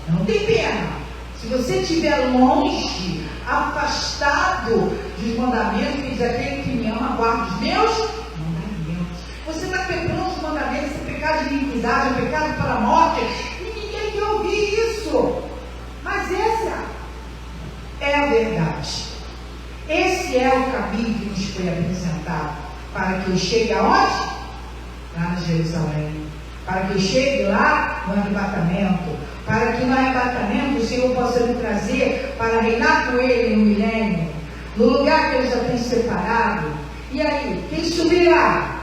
Não tem pena. Se você estiver longe, afastado dos mandamentos, que diz aquele que me ama, guarda os meus mandamentos. Você está quebrando os mandamentos, é pecado de iniquidade, é pecado para a morte, e ninguém quer ouvir isso. Mas essa é a verdade. Esse é o caminho que nos foi apresentado, para que eu chegue aonde? Lá na Jerusalém. Para que eu chegue lá no arrebatamento. Para que no arrebatamento o Senhor possa me trazer para reinar com Ele no milênio, no lugar que Ele já tem separado. E aí, quem subirá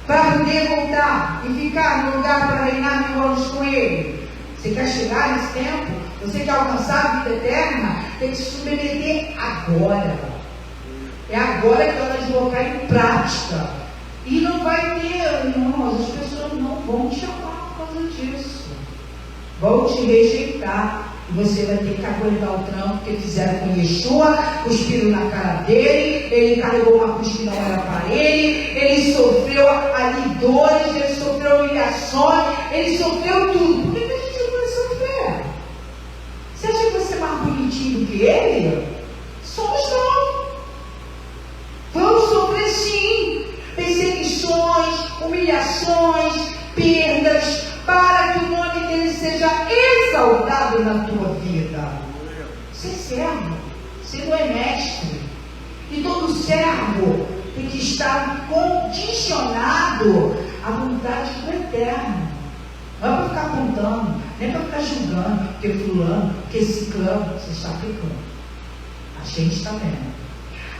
para poder voltar e ficar no lugar para reinar mil anos com Ele? Você quer chegar nesse tempo? Você quer alcançar a vida eterna? Tem que se submeter agora. É agora que ela vai colocar em prática. E não vai ter, irmãos, as pessoas não vão te amar por causa disso. Vão te rejeitar. E você vai ter que aguentar o trampo que fizeram com Yeshua, cuspiram na cara dele, ele carregou uma cruz que não era para ele sofreu ali dores, ele sofreu humilhações, ele sofreu tudo. Por que a gente não vai sofrer? Você acha que você é mais bonitinho do que ele? Somos não. Vamos sofrer sim. Perseguições, humilhações, perdas, para que o nome dele seja exaltado na tua vida. Você é servo, você não é mestre. E todo servo tem que estar condicionado à vontade do Eterno. Não é para ficar apontando, nem para ficar julgando, porque fulano, porque ciclano, você está pecando. A gente está vendo.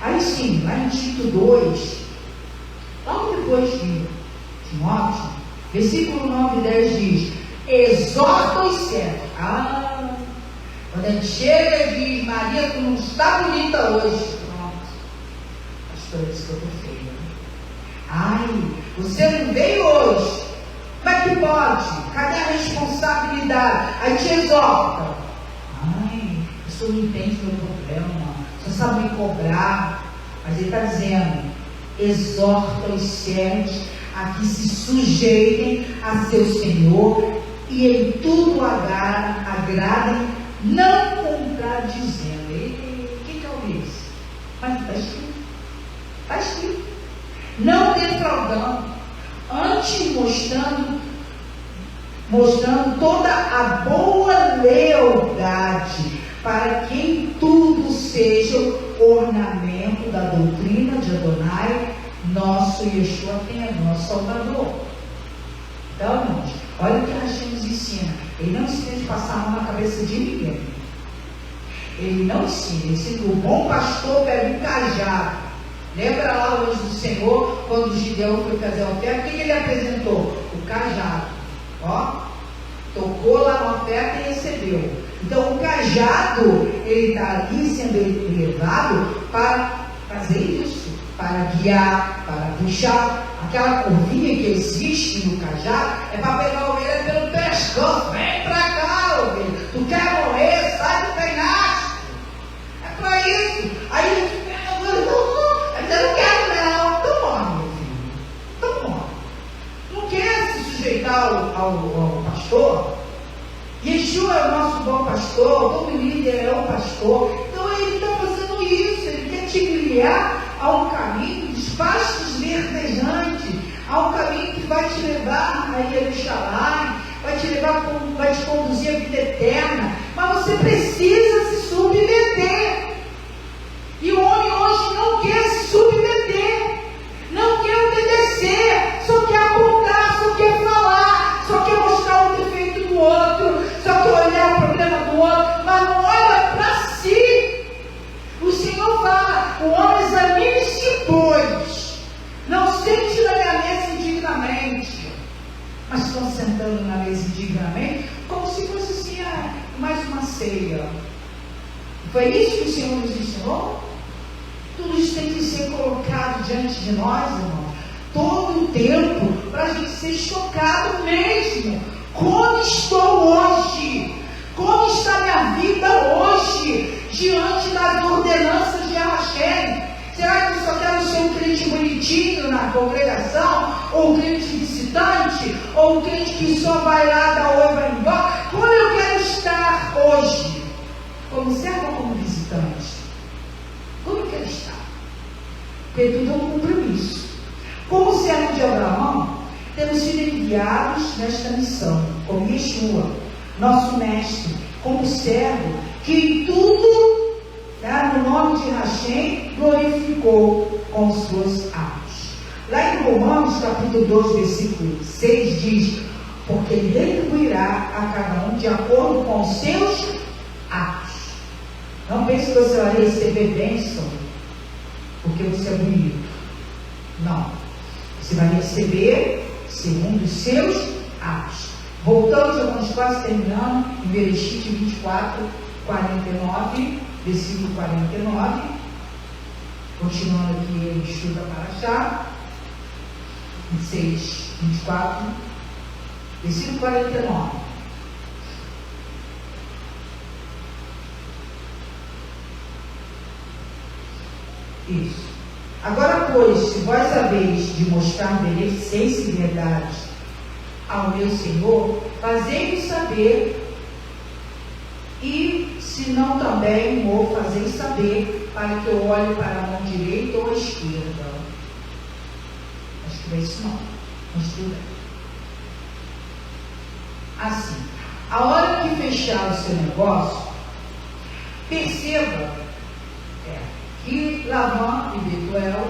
Aí sim, lá em Tito 2, logo depois de Timóteo, versículo 9 e 10 diz: exorta os servos. Quando a gente chega e diz: Maria, tu não está bonita hoje. Pronto. Pastor, isso que eu estou feia. Ai, você não veio hoje. Como é que pode? Cadê a responsabilidade? Aí te exorta. Ai, o senhor não entende meu problema. O senhor sabe me cobrar. Mas ele está dizendo: exorta os servos a que se sujeitem a seu Senhor e em tudo agradem, não contradizendo. O que é isso? Mas está escrito. Está escrito. Não defraudando, antes mostrando toda a boa lealdade, para que em tudo seja ornamento da doutrina de Adonai, nosso Yeshua, quem é nosso Salvador. Então, irmãos, olha o que Hashem nos ensina. Ele não ensina de passar a mão na cabeça de ninguém. Ele não ensina. Ele ensina que o bom pastor pega um cajado. Lembra lá o anjo do Senhor, quando o Gideão foi fazer a oferta, o que ele apresentou? O cajado. Ó, tocou lá na oferta e recebeu. Então, o cajado, ele está ali sendo levado para fazer isso, para guiar, para puxar. Aquela curvinha que existe no cajado é para pegar a ovelha pelo pescoço. Vem para cá, ovelha. Tu quer morrer? Sai do penhasco. É para isso. Aí eu não quero não. Então morre, meu filho. Então morre. Não quer se sujeitar ao pastor? Yeshua é o nosso bom pastor, todo líder é um pastor. Então ele está fazendo isso, ele quer te guiar a um caminho de pastos verdejantes, a um caminho que vai te levar a Jerusalém, vai te conduzir à vida eterna. Mas você precisa se submeter. E o homem hoje não quer se submeter, não quer obedecer, só quer apontar, só quer falar, só quer mostrar o defeito do outro, só quer olhar o problema do outro, mas não olha para si. O Senhor fala: o homem examine-se, pois, não sente na minha mesa indignamente, mas estão sentando na mesa indignamente, como se fosse assim, mais uma ceia. Foi isso que o Senhor nos ensinou? Tudo isso tem que ser colocado diante de nós, irmão, todo o tempo, para a gente ser chocado mesmo. Como estou hoje? Como está minha vida hoje, diante das ordenanças de Hashem? Será que eu só quero ser um crente bonitinho na na congregação, ou o crente visitante, ou o crente que só vai lá dar oi e vai embora. Como eu quero estar hoje? Como servo ou como visitante? Como eu quero estar? Porque tudo é um compromisso. Como servo de Abraão, temos sido enviados nesta missão, como Yeshua, nosso mestre, como servo, que em tudo, no nome de Hashem, glorificou com suas atos. Lá em Romanos, capítulo 2, versículo 6, diz: porque ele retribuirá a cada um de acordo com os seus atos. Não pense que você vai receber bênção porque você é bonito. Não. Você vai receber segundo os seus atos. Voltamos, já estamos quase terminando, em Bereshit 24, 49, versículo 49. Continuando aqui, ele estuda Parashá, 26, 24, versículo 49. Isso. Agora, pois, se vós haveis de mostrar beneficência e verdade ao meu Senhor, fazei-me saber, e se não também o fazei saber, para que eu olhe para a mão direita ou a esquerda. Acho que não é isso não, mas tudo bem. Assim, a hora que fechar o seu negócio, perceba que Labão e Betuel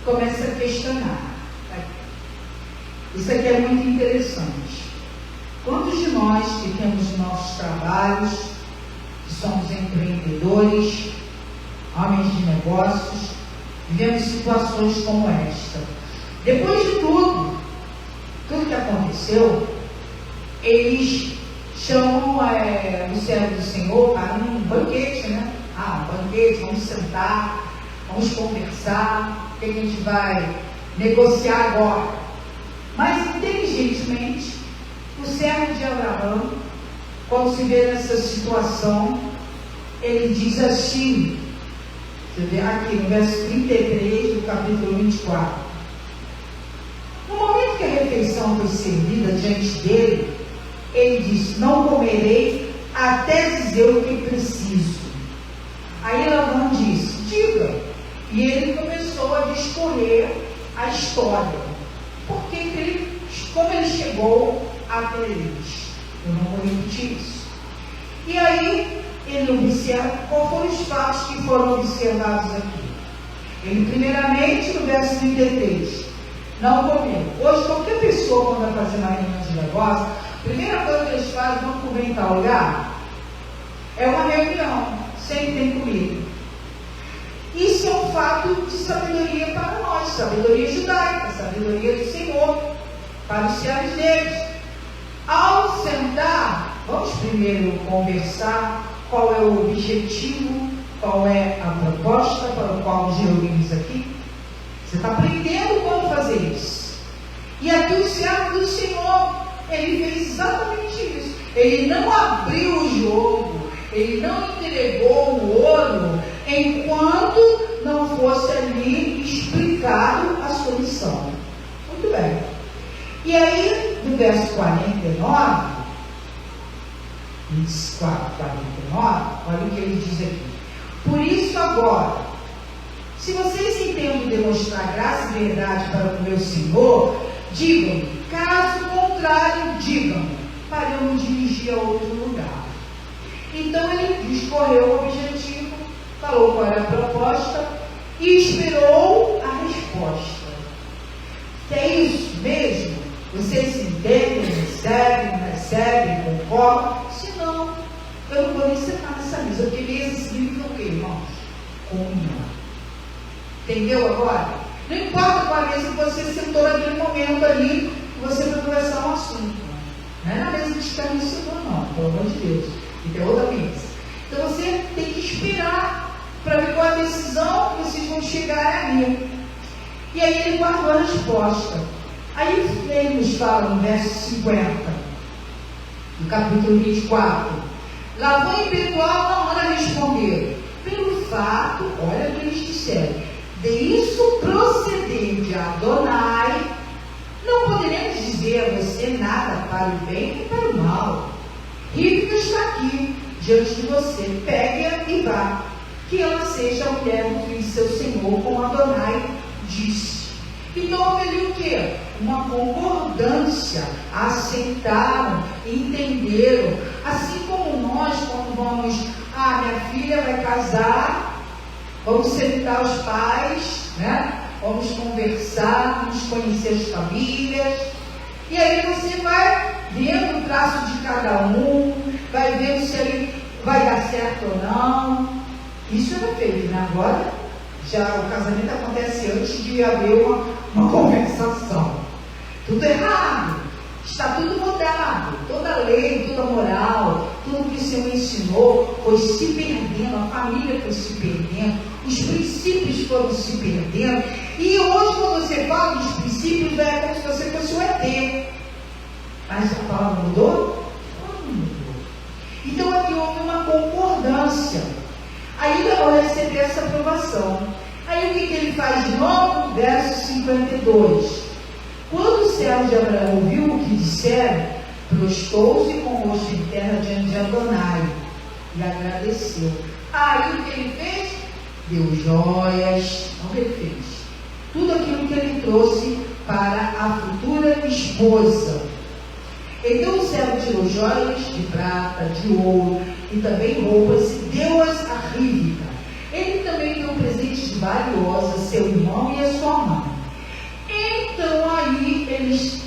começam a questionar. Isso aqui é muito interessante. Quantos de nós que temos nossos trabalhos, que somos empreendedores, homens de negócios, vivemos situações como esta? Depois de tudo que aconteceu, eles chamam o servo do Senhor para um banquete, né? Um banquete, vamos sentar, vamos conversar, o que a gente vai negociar agora. Mas, inteligentemente, o servo de Abraão, quando se vê nessa situação, ele diz assim, você vê aqui no verso 33 do capítulo 24. No momento que a refeição foi servida diante dele, ele disse: não comerei até dizer o que preciso. Aí Labão disse: diga. E ele começou a discorrer a história. Porque como ele chegou até eles. Eu não vou repetir isso. E aí ele observa qual foram os fatos que foram observados aqui. Ele, primeiramente, no verso 33, não comeu. Hoje, qualquer pessoa, quando vai fazer uma reunião de negócio, a primeira coisa que eles fazem, vão comer em tal lugar, é uma reunião, sempre tem comida. Isso é um fato de sabedoria para nós, sabedoria judaica, sabedoria do Senhor, para os servos deles. Ao sentar, vamos primeiro conversar qual é o objetivo, qual é a proposta para o qual nos reunimos aqui. Você está aprendendo como fazer isso. E aqui o servo do Senhor, ele fez exatamente isso. Ele não abriu o jogo, ele não entregou o ouro, enquanto não fosse ali explicado a sua missão. Muito bem. E aí, no verso 49, 24, 49, olha o que ele diz aqui. Por isso agora, se vocês entendem demonstrar graça e verdade para o meu Senhor, digam-me. Caso contrário, digam-me, para eu me dirigir a outro lugar. Então ele discorreu o objetivo, falou qual era a proposta e esperou a resposta. Se é isso mesmo? Vocês entendem, recebem, concordam? Se não, eu não vou nem sentar nessa mesa, porque mesa significa o quê, irmãos? Comunhão. Entendeu agora? Não importa qual a mesa que você sentou naquele momento ali, que você vai conversar um assunto. Não é na mesa de escarnecedor, não, pelo amor de Deus. E tem outra mesa. Então você tem que esperar para ver qual a decisão que vocês vão chegar ali. E aí ele guardou a resposta. Aí ele nos fala no verso 50, do capítulo 24. Labão e Betuel não responderam. Pelo fato, olha o que eles disseram, de isso proceder de de Adonai, não poderemos dizer a você nada para o bem e para o mal. Rivka está aqui, diante de você, pegue-a e vá, que ela seja a mulher do filho de seu senhor, como Adonai disse. Então houve ali o quê? Uma concordância, aceitaram, entenderam, assim como nós, quando vamos, minha filha vai casar, vamos sentar os pais, né? Vamos conversar, vamos conhecer as famílias, e aí você vai vendo o traço de cada um, vai vendo se ele vai dar certo ou não. Isso era feito, né? Agora, já o casamento acontece antes de haver uma conversação. Tudo errado, está tudo mudado, toda a lei, toda a moral, tudo que o Senhor ensinou foi se perdendo, a família foi se perdendo, os princípios foram se perdendo, e hoje quando você fala dos princípios, é como se você fosse um ET. Mas a palavra mudou? Não mudou. Então aqui houve uma concordância. Aí ela recebeu essa aprovação. Aí o que ele faz de novo? Verso 52. Quando o servo de Abraão ouviu o que disseram, prostou-se com o rosto em terra diante de Adonai e agradeceu. Aí o que ele fez? Deu joias. O que ele fez? Tudo aquilo que ele trouxe para a futura esposa. Então o servo tirou joias de prata, de ouro e também roupas e deu-as a Rivka. Ele também deu presentes valiosos a seu irmão e a sua mãe. Então aí eles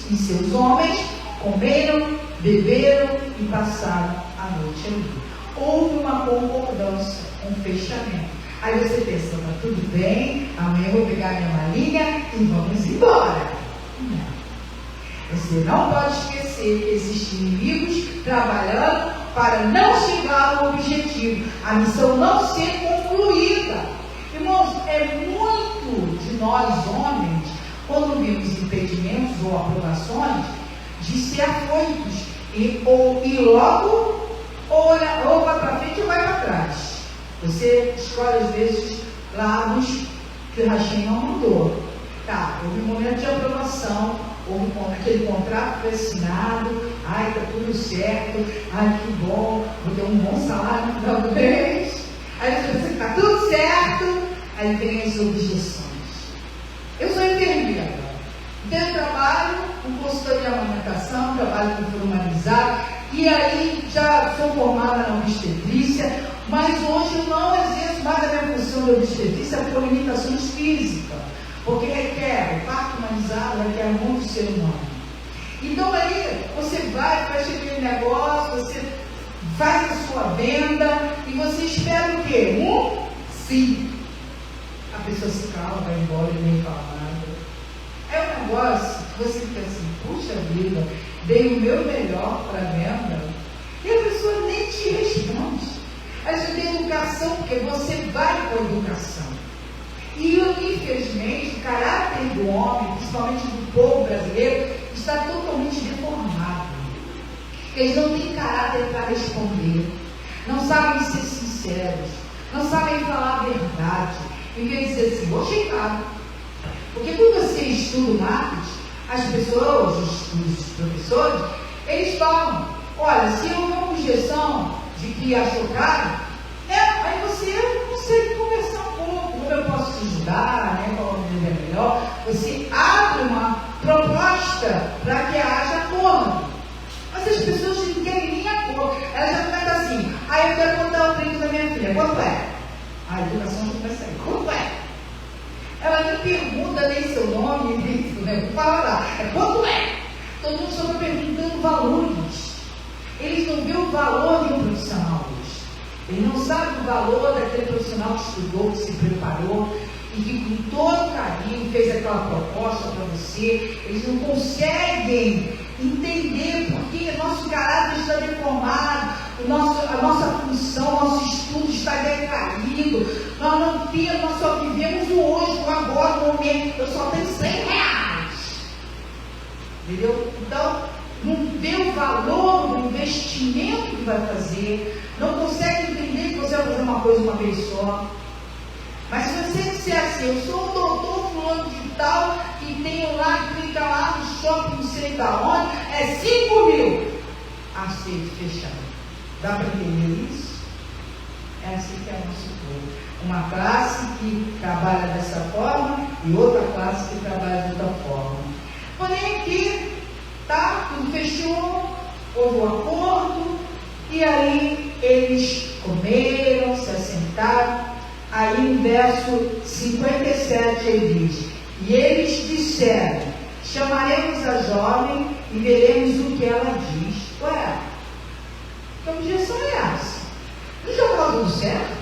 e seus homens comeram, beberam e passaram a noite ali. Houve uma concordância, um fechamento. Aí você pensa, tá tudo bem, amanhã eu vou pegar minha malinha e vamos embora. Não. Você não pode esquecer que existem inimigos trabalhando para não chegar ao objetivo, a missão não ser concluída. Irmãos, é muito de nós homens, quando vemos impedimentos ou aprovações, de ser afoitos e logo ou vai para frente ou vai para trás. Você escolhe às vezes lá nos que o rachinho não mudou. Tá, houve um momento de aprovação, houve aquele contrato foi assinado, ai, tá tudo certo, ai, que bom, vou ter um bom salário no final do mês. Aí você pensa que tá tudo certo, aí vem as objeções. Eu sou enfermeira, então eu trabalho com consultoria de amamentação, trabalho com formalizado, e aí já sou formada na obstetrícia, mas hoje eu não exerço mais a minha função de obstetrícia por limitações físicas, porque requer, o parto humanizado requer muito ser humano. Então aí você vai, faz aquele negócio, você faz a sua venda e você espera o quê? Um sim. A pessoa se cala, vai embora e nem fala nada. É um negócio que você fica assim, puxa vida, dei o meu melhor para a venda e a pessoa nem te responde. A gente tem educação, porque você vai com a educação. E, infelizmente, o caráter do homem, principalmente do povo brasileiro, está totalmente deformado. Eles não têm caráter para responder, não sabem ser sinceros, não sabem falar a verdade, em vez de dizer assim, vou checar. Porque quando você estuda o marketing, as pessoas, os professores, eles falam, olha, se houver uma objeção de que achou caro, aí você consegue conversar um pouco, como eu posso te ajudar, qual é melhor, você abre uma proposta para que haja acordo. Mas as pessoas não querem nem acordo, elas já começam assim, eu quero contar o treino da minha filha, quanto é? A educação já começa aí, quanto é? Ela nem pergunta nem seu nome, nem isso, não fala lá, quanto é? Todo mundo só está perguntando valores. Eles não veem o valor de um profissional hoje. Eles não sabem o valor daquele profissional que estudou, que se preparou e que com todo carinho fez aquela proposta para você. Eles não conseguem entender porque nosso caráter está deformado, a nossa função, nosso estudo está decaído. Nós só vivemos o hoje, o agora, o momento. Eu só tenho R$100. Entendeu? Então, não vê o valor do investimento que vai fazer, não consegue entender que você vai fazer uma coisa uma vez só. Mas se você disser assim, eu sou o doutor fulano de tal, que tem lá, que fica lá no shopping, não sei da onde, é 5.000. Aceito, fechado. Dá para entender isso? É assim que é o nosso povo. Uma classe que trabalha dessa forma e outra classe que trabalha de outra forma. Porém aqui, tá, tudo fechou, houve um acordo, e aí eles comeram, se assentaram. Aí no verso 57 ele diz: e eles disseram, chamaremos a jovem e veremos o que ela diz. Ué, que objeção é essa? Não já estava tudo certo?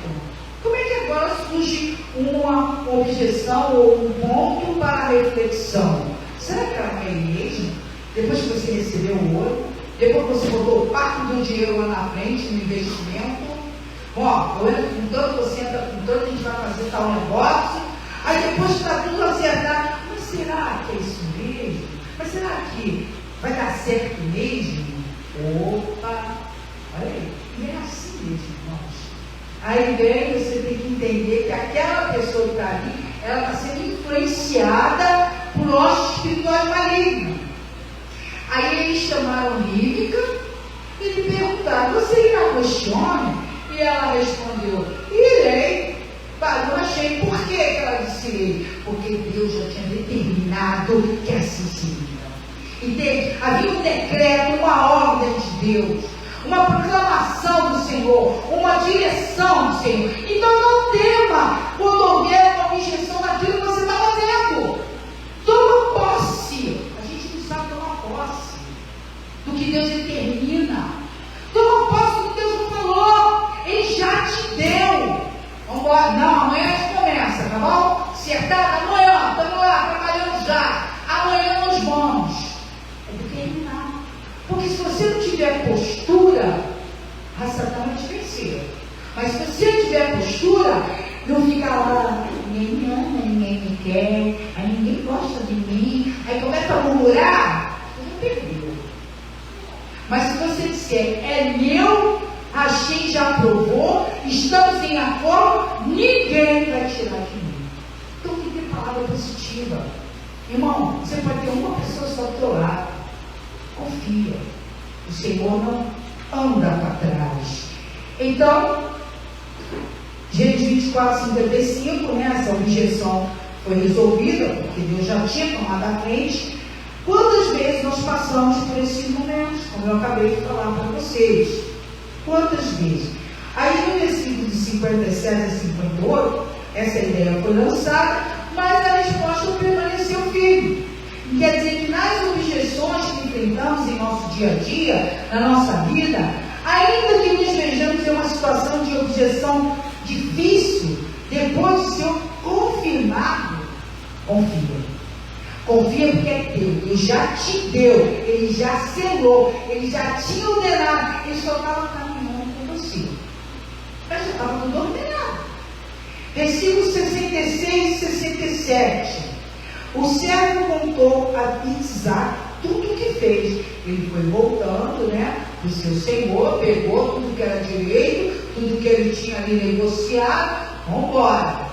Como é que agora surge uma objeção ou um ponto para a reflexão? Será que ela é mesmo? Depois que você recebeu o ouro, depois que você botou o pacto do dinheiro lá na frente, no investimento, ó, eu entro com tanto, você entra com tanto, a gente vai fazer tal negócio, aí depois que está tudo acertado, mas será que é isso mesmo? Mas será que vai dar certo mesmo? Opa, olha aí, não é assim mesmo, irmãos. Aí vem, você tem que entender que aquela pessoa que está ali, ela está sendo influenciada por nossos espirituais malignos. Aí eles chamaram Rívica e lhe perguntaram: você irá com este homem? E ela respondeu: irei. Mas não achei. Por que ela disse irei? Porque Deus já tinha determinado que assim seria. Entende? Havia um decreto, uma ordem de Deus, uma proclamação do Senhor, uma direção do Senhor. Então não tema quando houver uma objeção naquilo que você está fazendo. Toma posse. A gente não sabe tomar posse do que Deus determina. Toma posse do que Deus não falou. Ele já te deu. Vamos embora. Não, amanhã a gente começa, tá bom? Acertado? Amanhã, estamos lá, trabalhando já. Amanhã nós vamos. É determinar. Porque se você não tiver postura, a Satanás vai te vencer. Mas se você tiver postura, não fica lá, ninguém me ama, ninguém me quer, aí ninguém gosta de mim, aí começa a murmurar, você não perdeu. Mas se você disser, é meu, achei, já aprovou, estamos em acordo, ninguém vai tirar de mim. Então tem que ter palavra positiva. Irmão, você pode ter uma pessoa só do teu lado. Confia. O Senhor não anda para trás. Então, Gênesis 24, 55, né, essa objeção foi resolvida, porque Deus já tinha tomado a frente. Quantas vezes nós passamos por esses momentos, como eu acabei de falar para vocês? Quantas vezes? Aí no versículo de 57 a 58, essa ideia foi lançada, mas a resposta permaneceu firme. Quer dizer que nas objeções que enfrentamos em nosso dia a dia, na nossa vida, ainda que nos vejamos em uma situação de objeção difícil, depois de ser confirmado, confia. Confia porque é teu, Ele já te deu, Ele já selou, Ele já tinha ordenado, Ele só estava caminhando com você. Mas já estava tudo ordenado. Versículos 66 e 67. O servo contou a Isaac tudo o que fez. Ele foi voltando, né, do seu senhor, pegou tudo que era direito, tudo que ele tinha ali negociado, vamos embora.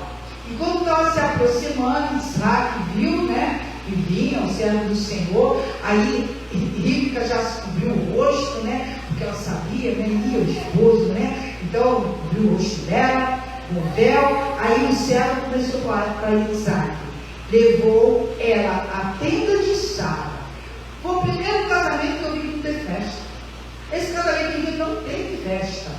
E quando estava se aproximando, Isaac viu, né, e vinha o servo do Senhor, aí Rívica já se cobriu o rosto, né, porque ela sabia, né, ia o esposo, né, então cobriu o rosto dela, com o véu. Aí o servo começou a falar para Isaac, levou ela à tenda de Sara. Foi o primeiro casamento que eu vi que não teve festa. Esse casamento não teve festa.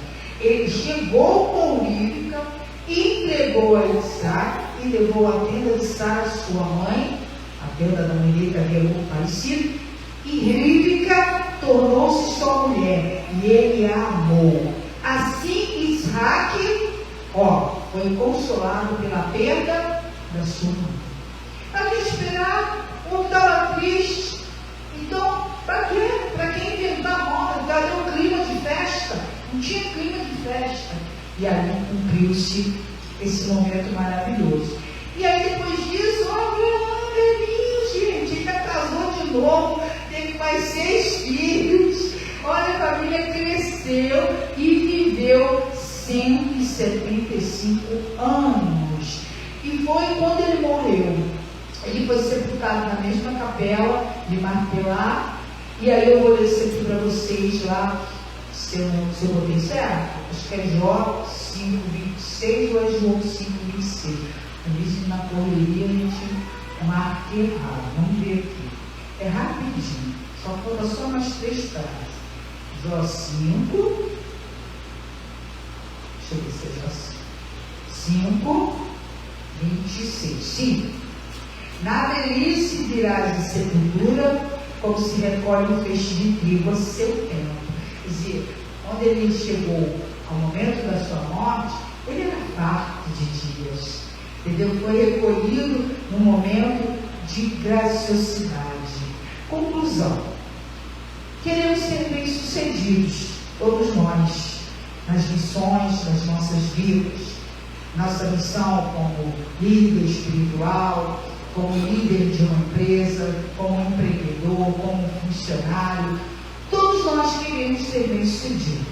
Ele chegou com Rívica, entregou a Isaac e levou à tenda de Sara, sua mãe, a tenda da mulher que havia parecido, e Rívica tornou-se sua mulher, e ele a amou. Assim Isaac, foi consolado pela perda da sua mãe. Para que esperar? O homem estava triste. Então, para quê? Para quem inventar moda? Cadê o clima de festa? Não tinha clima de festa. E aí cumpriu-se esse momento maravilhoso. E aí depois disso, velhinho, gente, ainda casou de novo, teve mais 6 filhos. Olha, a família cresceu e viveu 175 anos. E foi quando ele morreu. que foi sepultado na mesma capela de Martelar. E aí eu vou ler isso aqui para vocês lá, se eu botei certo, acho que é Jó 5:26 ou é João 5:26. Às vezes na correria a gente marca errado. Vamos ver aqui. É rapidinho, falta só mais 3 frases. Jó 5, deixa eu ver se é Jó 5:26. 5. Na velhice virás de sepultura, como se recolhe um feixe de trigo a seu tempo. Quer dizer, quando ele chegou ao momento da sua morte, ele era farto de dias, entendeu? Foi recolhido num momento de graciosidade. Conclusão: queremos ser bem-sucedidos, todos nós, nas missões das nossas vidas. Nossa missão como líder espiritual, como líder de uma empresa, como empreendedor, como funcionário, todos nós queremos ser bem-sucedidos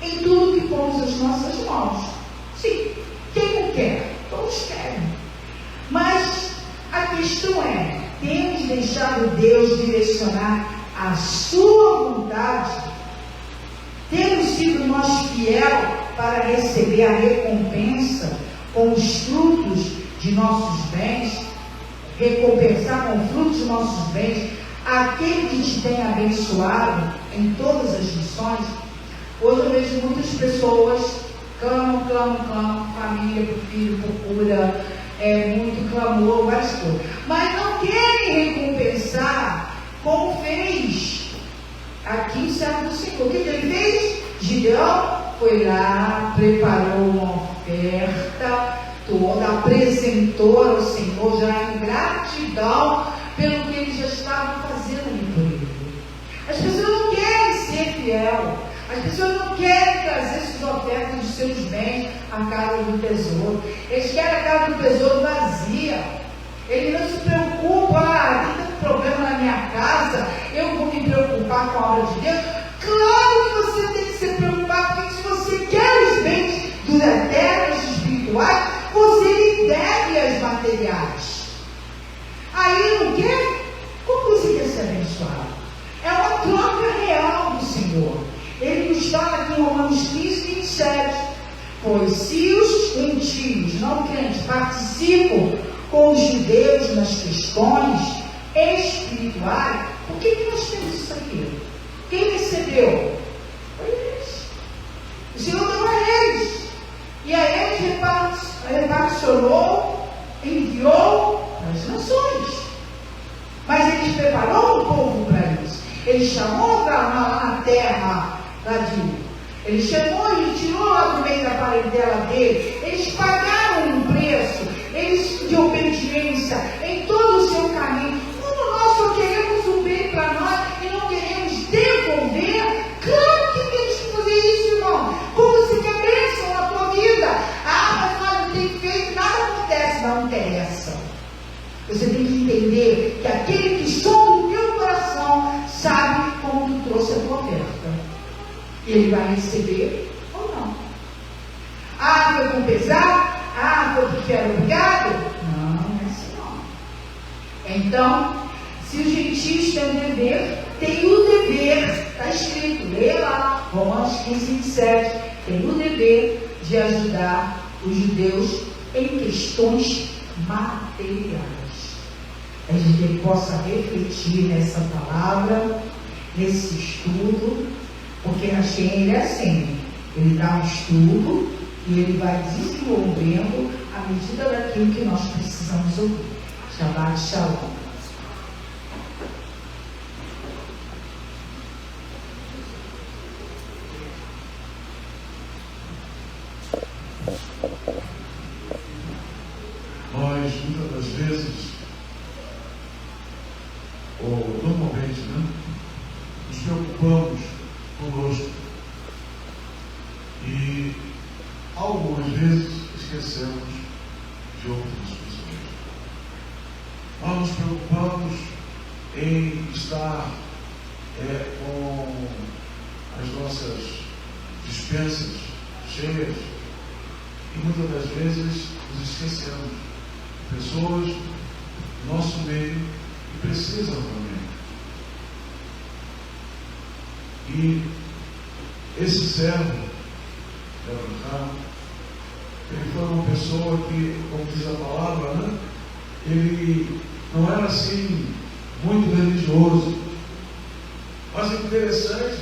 em tudo que pomos as nossas mãos. Sim, quem não quer? Todos querem. Mas a questão é, temos deixado Deus direcionar a sua vontade? Temos sido nós fiel para receber a recompensa com os frutos de nossos bens? Recompensar com frutos de nossos bens aquele que te tem abençoado em todas as missões? Hoje eu vejo muitas pessoas clamam, família por filho, por cura, muito clamor, várias coisas, mas não querem recompensar como fez aqui o servo do Senhor. O que ele fez? Gideão foi lá, preparou uma oferta toda, apresentou ao Senhor já em gratidão pelo que ele já estava fazendo ali por ele. As pessoas não querem ser fiel, as pessoas não querem trazer suas ofertas dos seus bens à casa do tesouro. Eles querem a casa do tesouro vazia. Eles não se preocupam, tem um problema na minha casa, eu vou me preocupar com a obra de Deus. Claro que você tem que se preocupar, porque se você quer os bens dos eternos, espirituais, você lhe deve as materiais. Aí não quer? Como você quer ser abençoado? É uma troca real do Senhor. Ele nos fala aqui em Romanos 15:27. Pois se os gentios não crentes participam com os judeus nas questões espirituais, por que nós temos isso aqui? Quem recebeu? Foi eles. O Senhor deu a eles. E a eles reparticionou, enviou as nações. Mas ele preparou o povo para isso. Ele chamou para lá na terra, ele chamou e tirou lá do meio da parentela dele. Eles pagaram um preço, eles de obediência em todo o seu caminho. Como nós só queremos o bem para nós e não queremos devolver, claro que temos que fazer isso, irmão. Como você quer bênção na tua vida? Mas nós não tem feito, nada acontece, não interessa. Você tem que entender que aquele que sonda o teu coração sabe como tu trouxe a tua oferta. E ele vai receber ou não. Foi com pesar? Foi porque era obrigado? Não é assim não. Então, se os gentios têm um dever, tem o dever, está escrito, leia lá, Romanos 15:27, tem o dever de ajudar os judeus em questões materiais. A gente possa refletir nessa palavra, nesse estudo, porque na Shem ele é assim, ele dá um estudo e ele vai desenvolvendo à medida daquilo que nós precisamos ouvir. Shabbat Shalom. Nós, muitas das vezes, ou normalmente, nos preocupamos conosco e algumas vezes esquecemos de outras pessoas. Nós nos preocupamos em estar com as nossas despensas cheias e muitas das vezes nos esquecemos de pessoas no nosso meio e precisam também. E esse servo de Abraão, ele foi uma pessoa que, como diz a palavra, né? Ele não era assim muito religioso, mas é interessante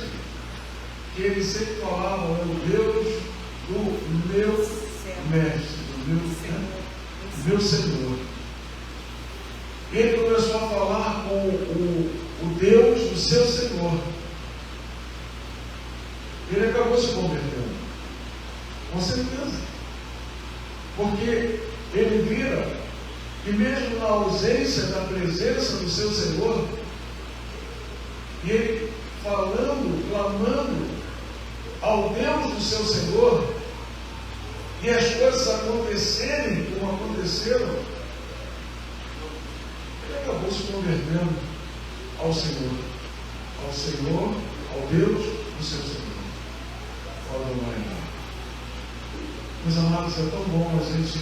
que ele sempre falava: o Deus do meu mestre, do meu Senhor. Ele começou a falar com o Deus do seu Senhor. Ele acabou se convertendo, com certeza, porque ele vira que mesmo na ausência da presença do seu Senhor, e ele falando, clamando ao Deus do seu Senhor, e as coisas acontecerem como aconteceram, ele acabou se convertendo ao Senhor, ao Deus do seu Senhor. Meus amados, é tão bom a gente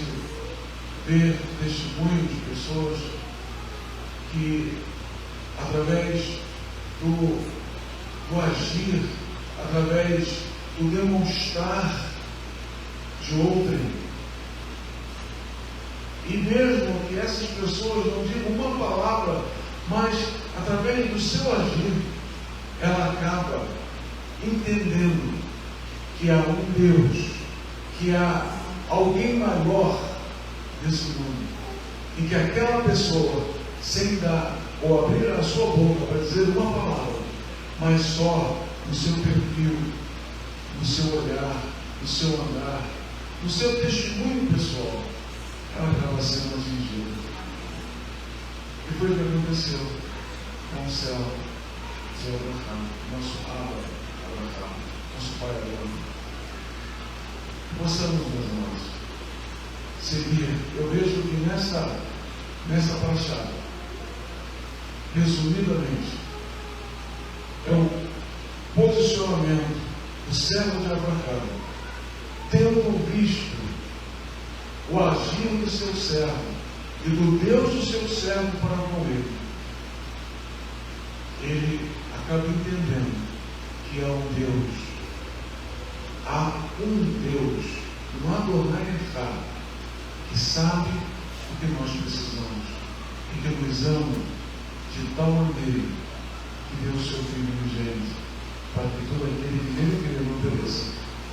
ver testemunhos de pessoas que, através do agir, através do demonstrar de outrem, e mesmo que essas pessoas não digam uma palavra, mas através do seu agir, ela acaba entendendo que há um Deus, que há alguém maior nesse mundo, e que aquela pessoa, sem dar ou abrir a sua boca para dizer uma palavra, mas só no seu perfil, no seu olhar, no seu andar, no seu testemunho pessoal, ela acaba sendo atingida. E foi o que aconteceu com o céu de Abraão, nosso Abraão, nosso pai Abraão. Possamos, meus irmãos, seguir. Eu vejo que nessa paraxá, resumidamente, é o posicionamento do servo de Abraão, tendo visto o agir do seu servo e do Deus do seu servo para com ele acaba entendendo que há um Deus. Há um Deus, no Adonai Echad, que sabe o que nós precisamos e que nos ama de tal maneira que deu o seu Filho unigênito, para que todo aquele que nele crê não pereça,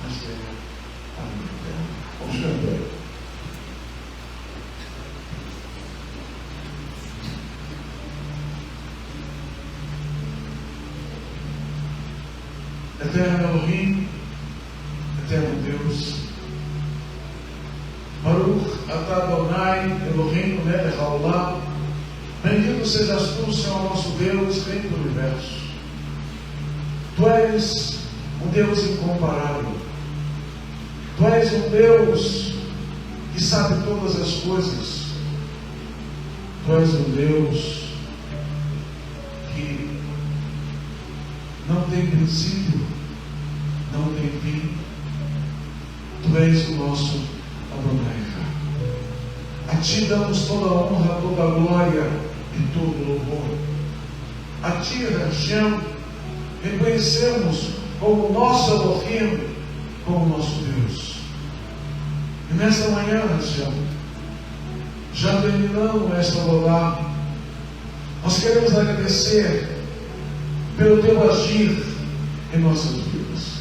mas tenha a vida eterna. Vamos cantar. Eterno Elohim, eterno Deus, Baruch atah Adonai Elohim melech haolam, bendito sejas tu, Senhor nosso Deus, Rei do universo. Tu és um Deus incomparável. Tu és um Deus que sabe todas as coisas. Tu és um Deus que não tem princípio, não tem fim. Tu és o nosso Adonai. A Ti damos toda a honra, toda a glória e todo o louvor. A Ti, Hashem, reconhecemos como nosso Elohim, como nosso Deus. E nesta manhã, Hashem, já terminando esta rodada, nós queremos agradecer pelo Teu agir em nossas vidas.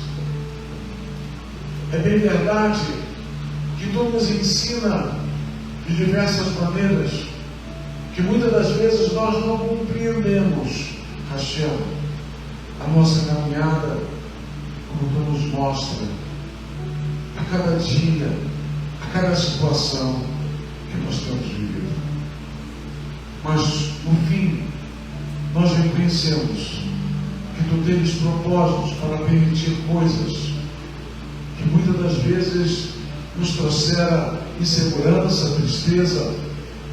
É bem verdade que Tu nos ensina de diversas maneiras, que muitas das vezes nós não compreendemos, Hashem, a nossa caminhada, como Tu nos mostra, a cada dia, a cada situação que nós temos vivido. Mas, no fim, nós reconhecemos que Tu tens propósitos para permitir coisas que muitas das vezes nos trouxeram insegurança, tristeza.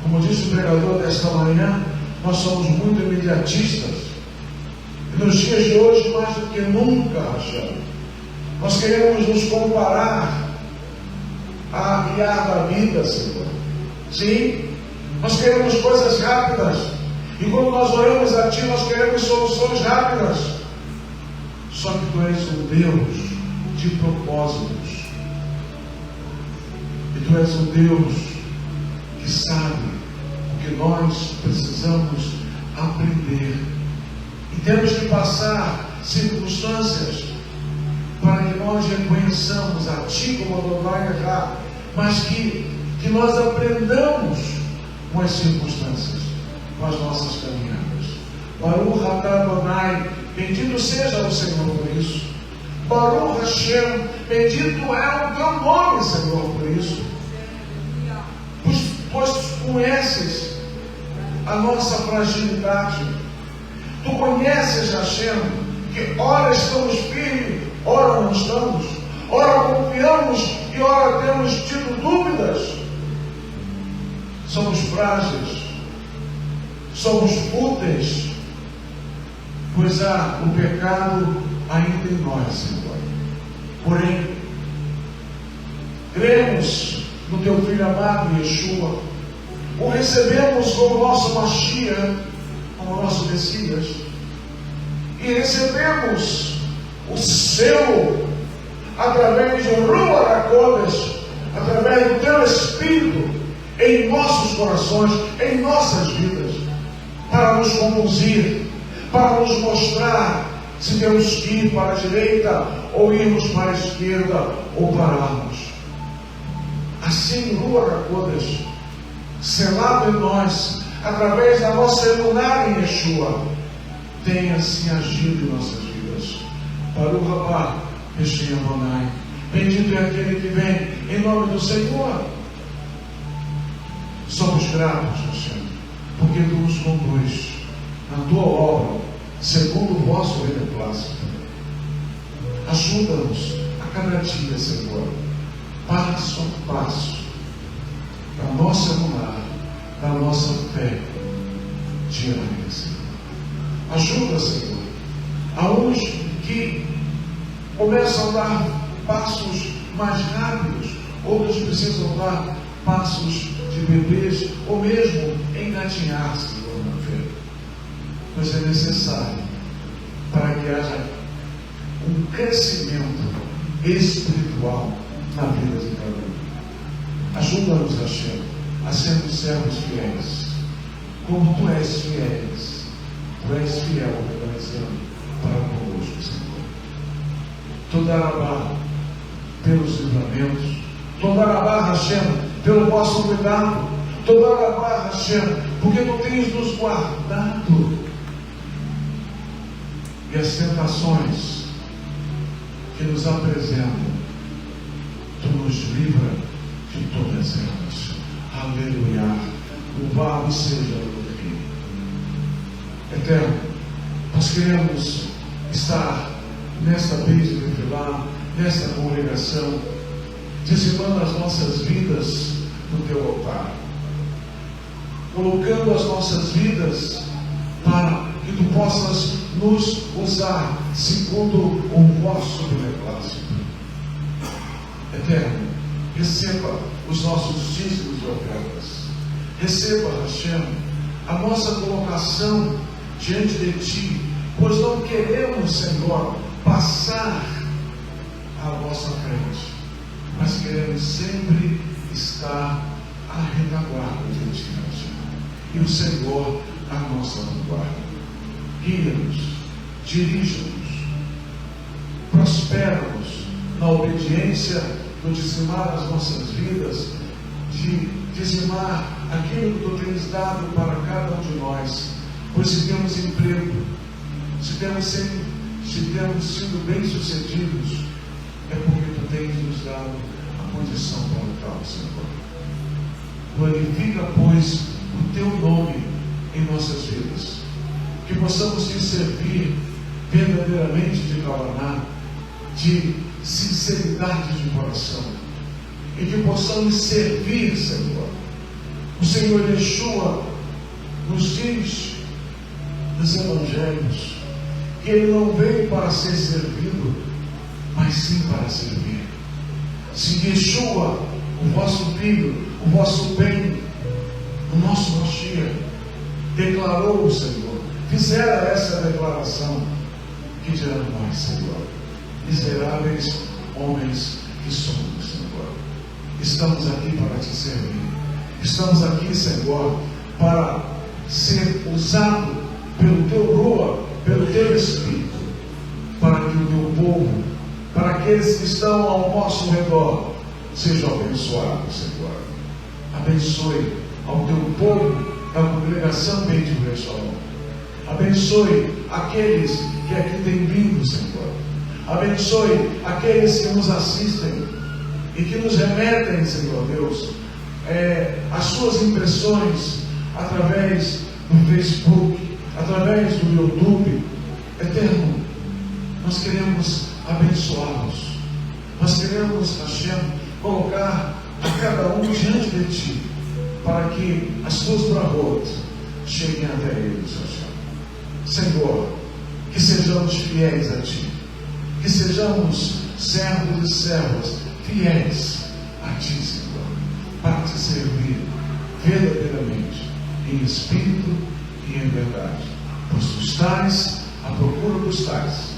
Como disse o pregador desta manhã, nós somos muito imediatistas. E nos dias de hoje, mais do que nunca, Hashem, nós queremos nos comparar à guiar da vida, Senhor. Sim, Nós queremos coisas rápidas. E quando nós oramos a Ti, nós queremos soluções rápidas. Só que Tu és um Deus de propósitos. E Tu és um Deus que sabe o que nós precisamos aprender. E temos que passar circunstâncias para que nós reconheçamos a Ti como Adonai Errá, mas que nós aprendamos com as circunstâncias, com as nossas caminhadas. Baruch atah Adonai, bendito seja o Senhor por isso. Baruch Hashem, bendito é o Teu nome, Senhor, por isso. Pois Tu conheces a nossa fragilidade. Tu conheces, Hashem, que ora estamos firmes, ora não estamos, ora confiamos e ora temos tido dúvidas. Somos frágeis, somos fúteis, pois há o pecado ainda em nós, Senhor. Porém, cremos no Teu Filho amado, Yeshua, o recebemos como nosso Mashiach, como nosso Messias, e recebemos o selo através de Ruach HaKodesh, através do Teu Espírito em nossos corações, em nossas vidas, para nos conduzir, para nos mostrar se temos que ir para a direita ou irmos para a esquerda ou pararmos. Assim, Ruach HaKodesh, selado em nós, através da nossa emuná em Yeshua, tenha assim agido em nossas vidas. Baruch Rabá, Hashem Adonai, bendito é aquele que vem em nome do Senhor. Somos gratos, Hashem, porque Tu nos conduz na Tua obra, segundo o vosso beneplácito. Ajuda-nos a cada dia, Senhor, passo a passo, da nossa emuná, da nossa fé diária, Senhor. Ajuda, Senhor, a uns que começam a dar passos mais rápidos, outros precisam dar passos de bebês, ou mesmo engatinhar, Senhor, na fé. Pois é necessário para que haja um crescimento espiritual na vida de cada um. Ajuda-nos, Hashem, a sermos servos fiéis, como Tu és fiéis. Tu és fiel, organizando para conosco, Senhor. Toda Arabá pelos livramentos, toda Arabá, Hashem, pelo vosso cuidado, toda Arabá, Hashem, porque Tu tens nos guardado. E as tentações que nos apresentam, Tu nos livra de todas elas. Aleluia. Louvado seja o Filho. Eterno, nós queremos estar nesta vez de revelar, nesta congregação, dizimando as nossas vidas no Teu altar, colocando as nossas vidas para que Tu possas nos usar segundo o vosso beneplácito. Eterno, receba os nossos dízimos e ofertas. Receba, Hashem, a nossa colocação diante de Ti, pois não queremos, Senhor, passar à vossa frente, mas queremos sempre estar à retaguarda de Ti, Hashem. E o Senhor à nossa vanguarda. Guia-nos, dirija-nos, prospera-nos na obediência do dizimar as nossas vidas, de dizimar aquilo que Tu tens dado para cada um de nós. Pois se temos emprego, se temos sido bem-sucedidos, é porque Tu tens nos dado a condição para o tal, Senhor. Glorifica, pois, o Teu nome em nossas vidas. Que possamos Te servir verdadeiramente de Kavaná, de sinceridade de coração, e que possamos servir, Senhor. O Senhor Yeshua nos diz nos Evangelhos que Ele não veio para ser servido, mas sim para servir. Se Yeshua, o vosso Filho, o vosso bem, o nosso dia declarou o Senhor, fizeram essa declaração, que dirão nós, Senhor? Miseráveis homens que somos, Senhor. Estamos aqui para te servir. Estamos aqui, Senhor, para ser usado pelo teu Rua, pelo teu Espírito, para que o teu povo, para aqueles que estão ao nosso redor, sejam abençoados, Senhor. Abençoe ao teu povo da congregação Beit Shalom. Abençoe aqueles que aqui têm vindo, Senhor. Abençoe aqueles que nos assistem e que nos remetem, Senhor Deus, as suas impressões através do Facebook, através do YouTube. Eterno, nós queremos abençoá-los. Nós queremos, Hashem, colocar a cada um diante de Ti, para que as Tuas bravos cheguem até eles, Hashem. Senhor, que sejamos fiéis a Ti, que sejamos servos e servas fiéis a Ti, Senhor, para Te servir verdadeiramente, em espírito e em verdade. Pois Tu estás à procura dos tais.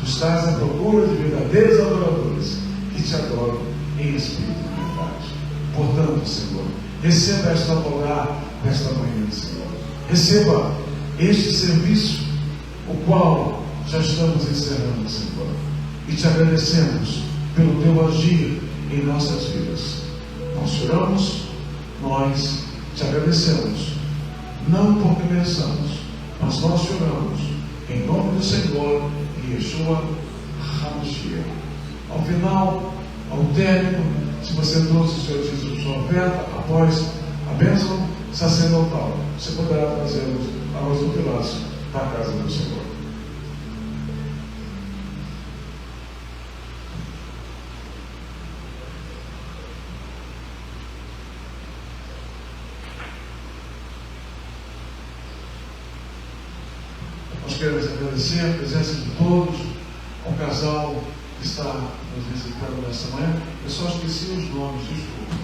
Tu estás à procura de verdadeiros adoradores que Te adoram em espírito e verdade. Portanto, Senhor, receba esta palavra desta manhã, Senhor. Receba este serviço, o qual já estamos encerrando, Senhor. E Te agradecemos pelo Teu agir em nossas vidas. Nós choramos, nós Te agradecemos, não porque mereçamos, mas nós choramos em nome do Senhor Yeshua HaMashiach. Ao final, ao término, se você trouxe o seu título, sua oferta, após a bênção sacerdotal, você poderá trazê-los aos pilares da casa do Senhor. Nós queremos agradecer a presença de todos, ao casal que está nos visitando nesta manhã. Eu só esqueci os nomes, desculpa.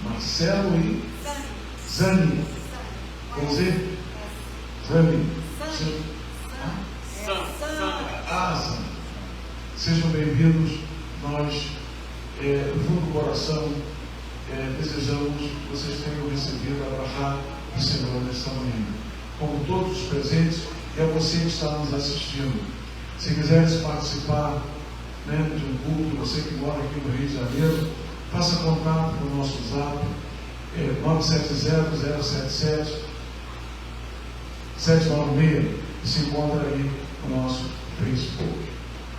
Marcelo e Zani. Com Z? Zani. Zani. Sejam bem-vindos. Nós, do fundo do coração, desejamos que vocês tenham recebido a brachá do Senhor nesta manhã. Como todos os presentes, e a você que está nos assistindo. Se quiseres participar de um culto, você que mora aqui no Rio de Janeiro, faça contato com o nosso zap, 970-077-796, e se encontra aí no nosso Facebook.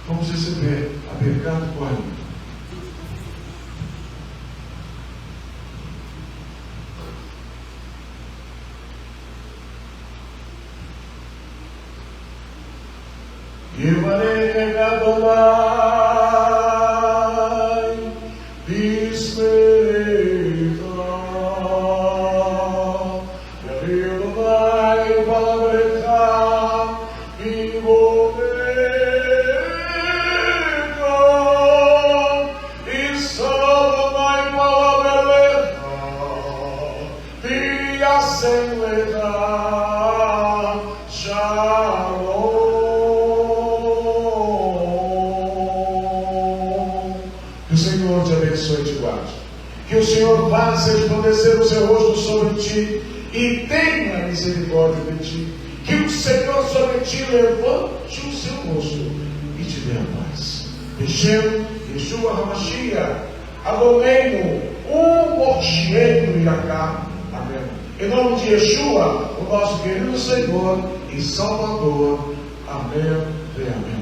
Vamos receber a Bergato Correia. Yivarech Adonai Bismillah Yavi Adonai Valecha Vivolecha Isal Adonai Valecha Viyasem Lecha Shalom. Te abençoe e te guarde. Que o Senhor faça resplandecer o seu rosto sobre ti e tenha misericórdia de ti. Que o Senhor sobre ti levante o seu rosto e te dê a paz. Beshem, Yeshua HaMashiach, Adonai, Moshiach Yahá. Amém. Em nome de Yeshua, o nosso querido Senhor e Salvador. Amém e amém.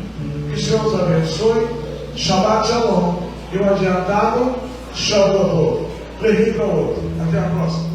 Que o Senhor nos abençoe. Shabbat Shalom. E o adiantado, Shavuot. Para o outro. Até a próxima.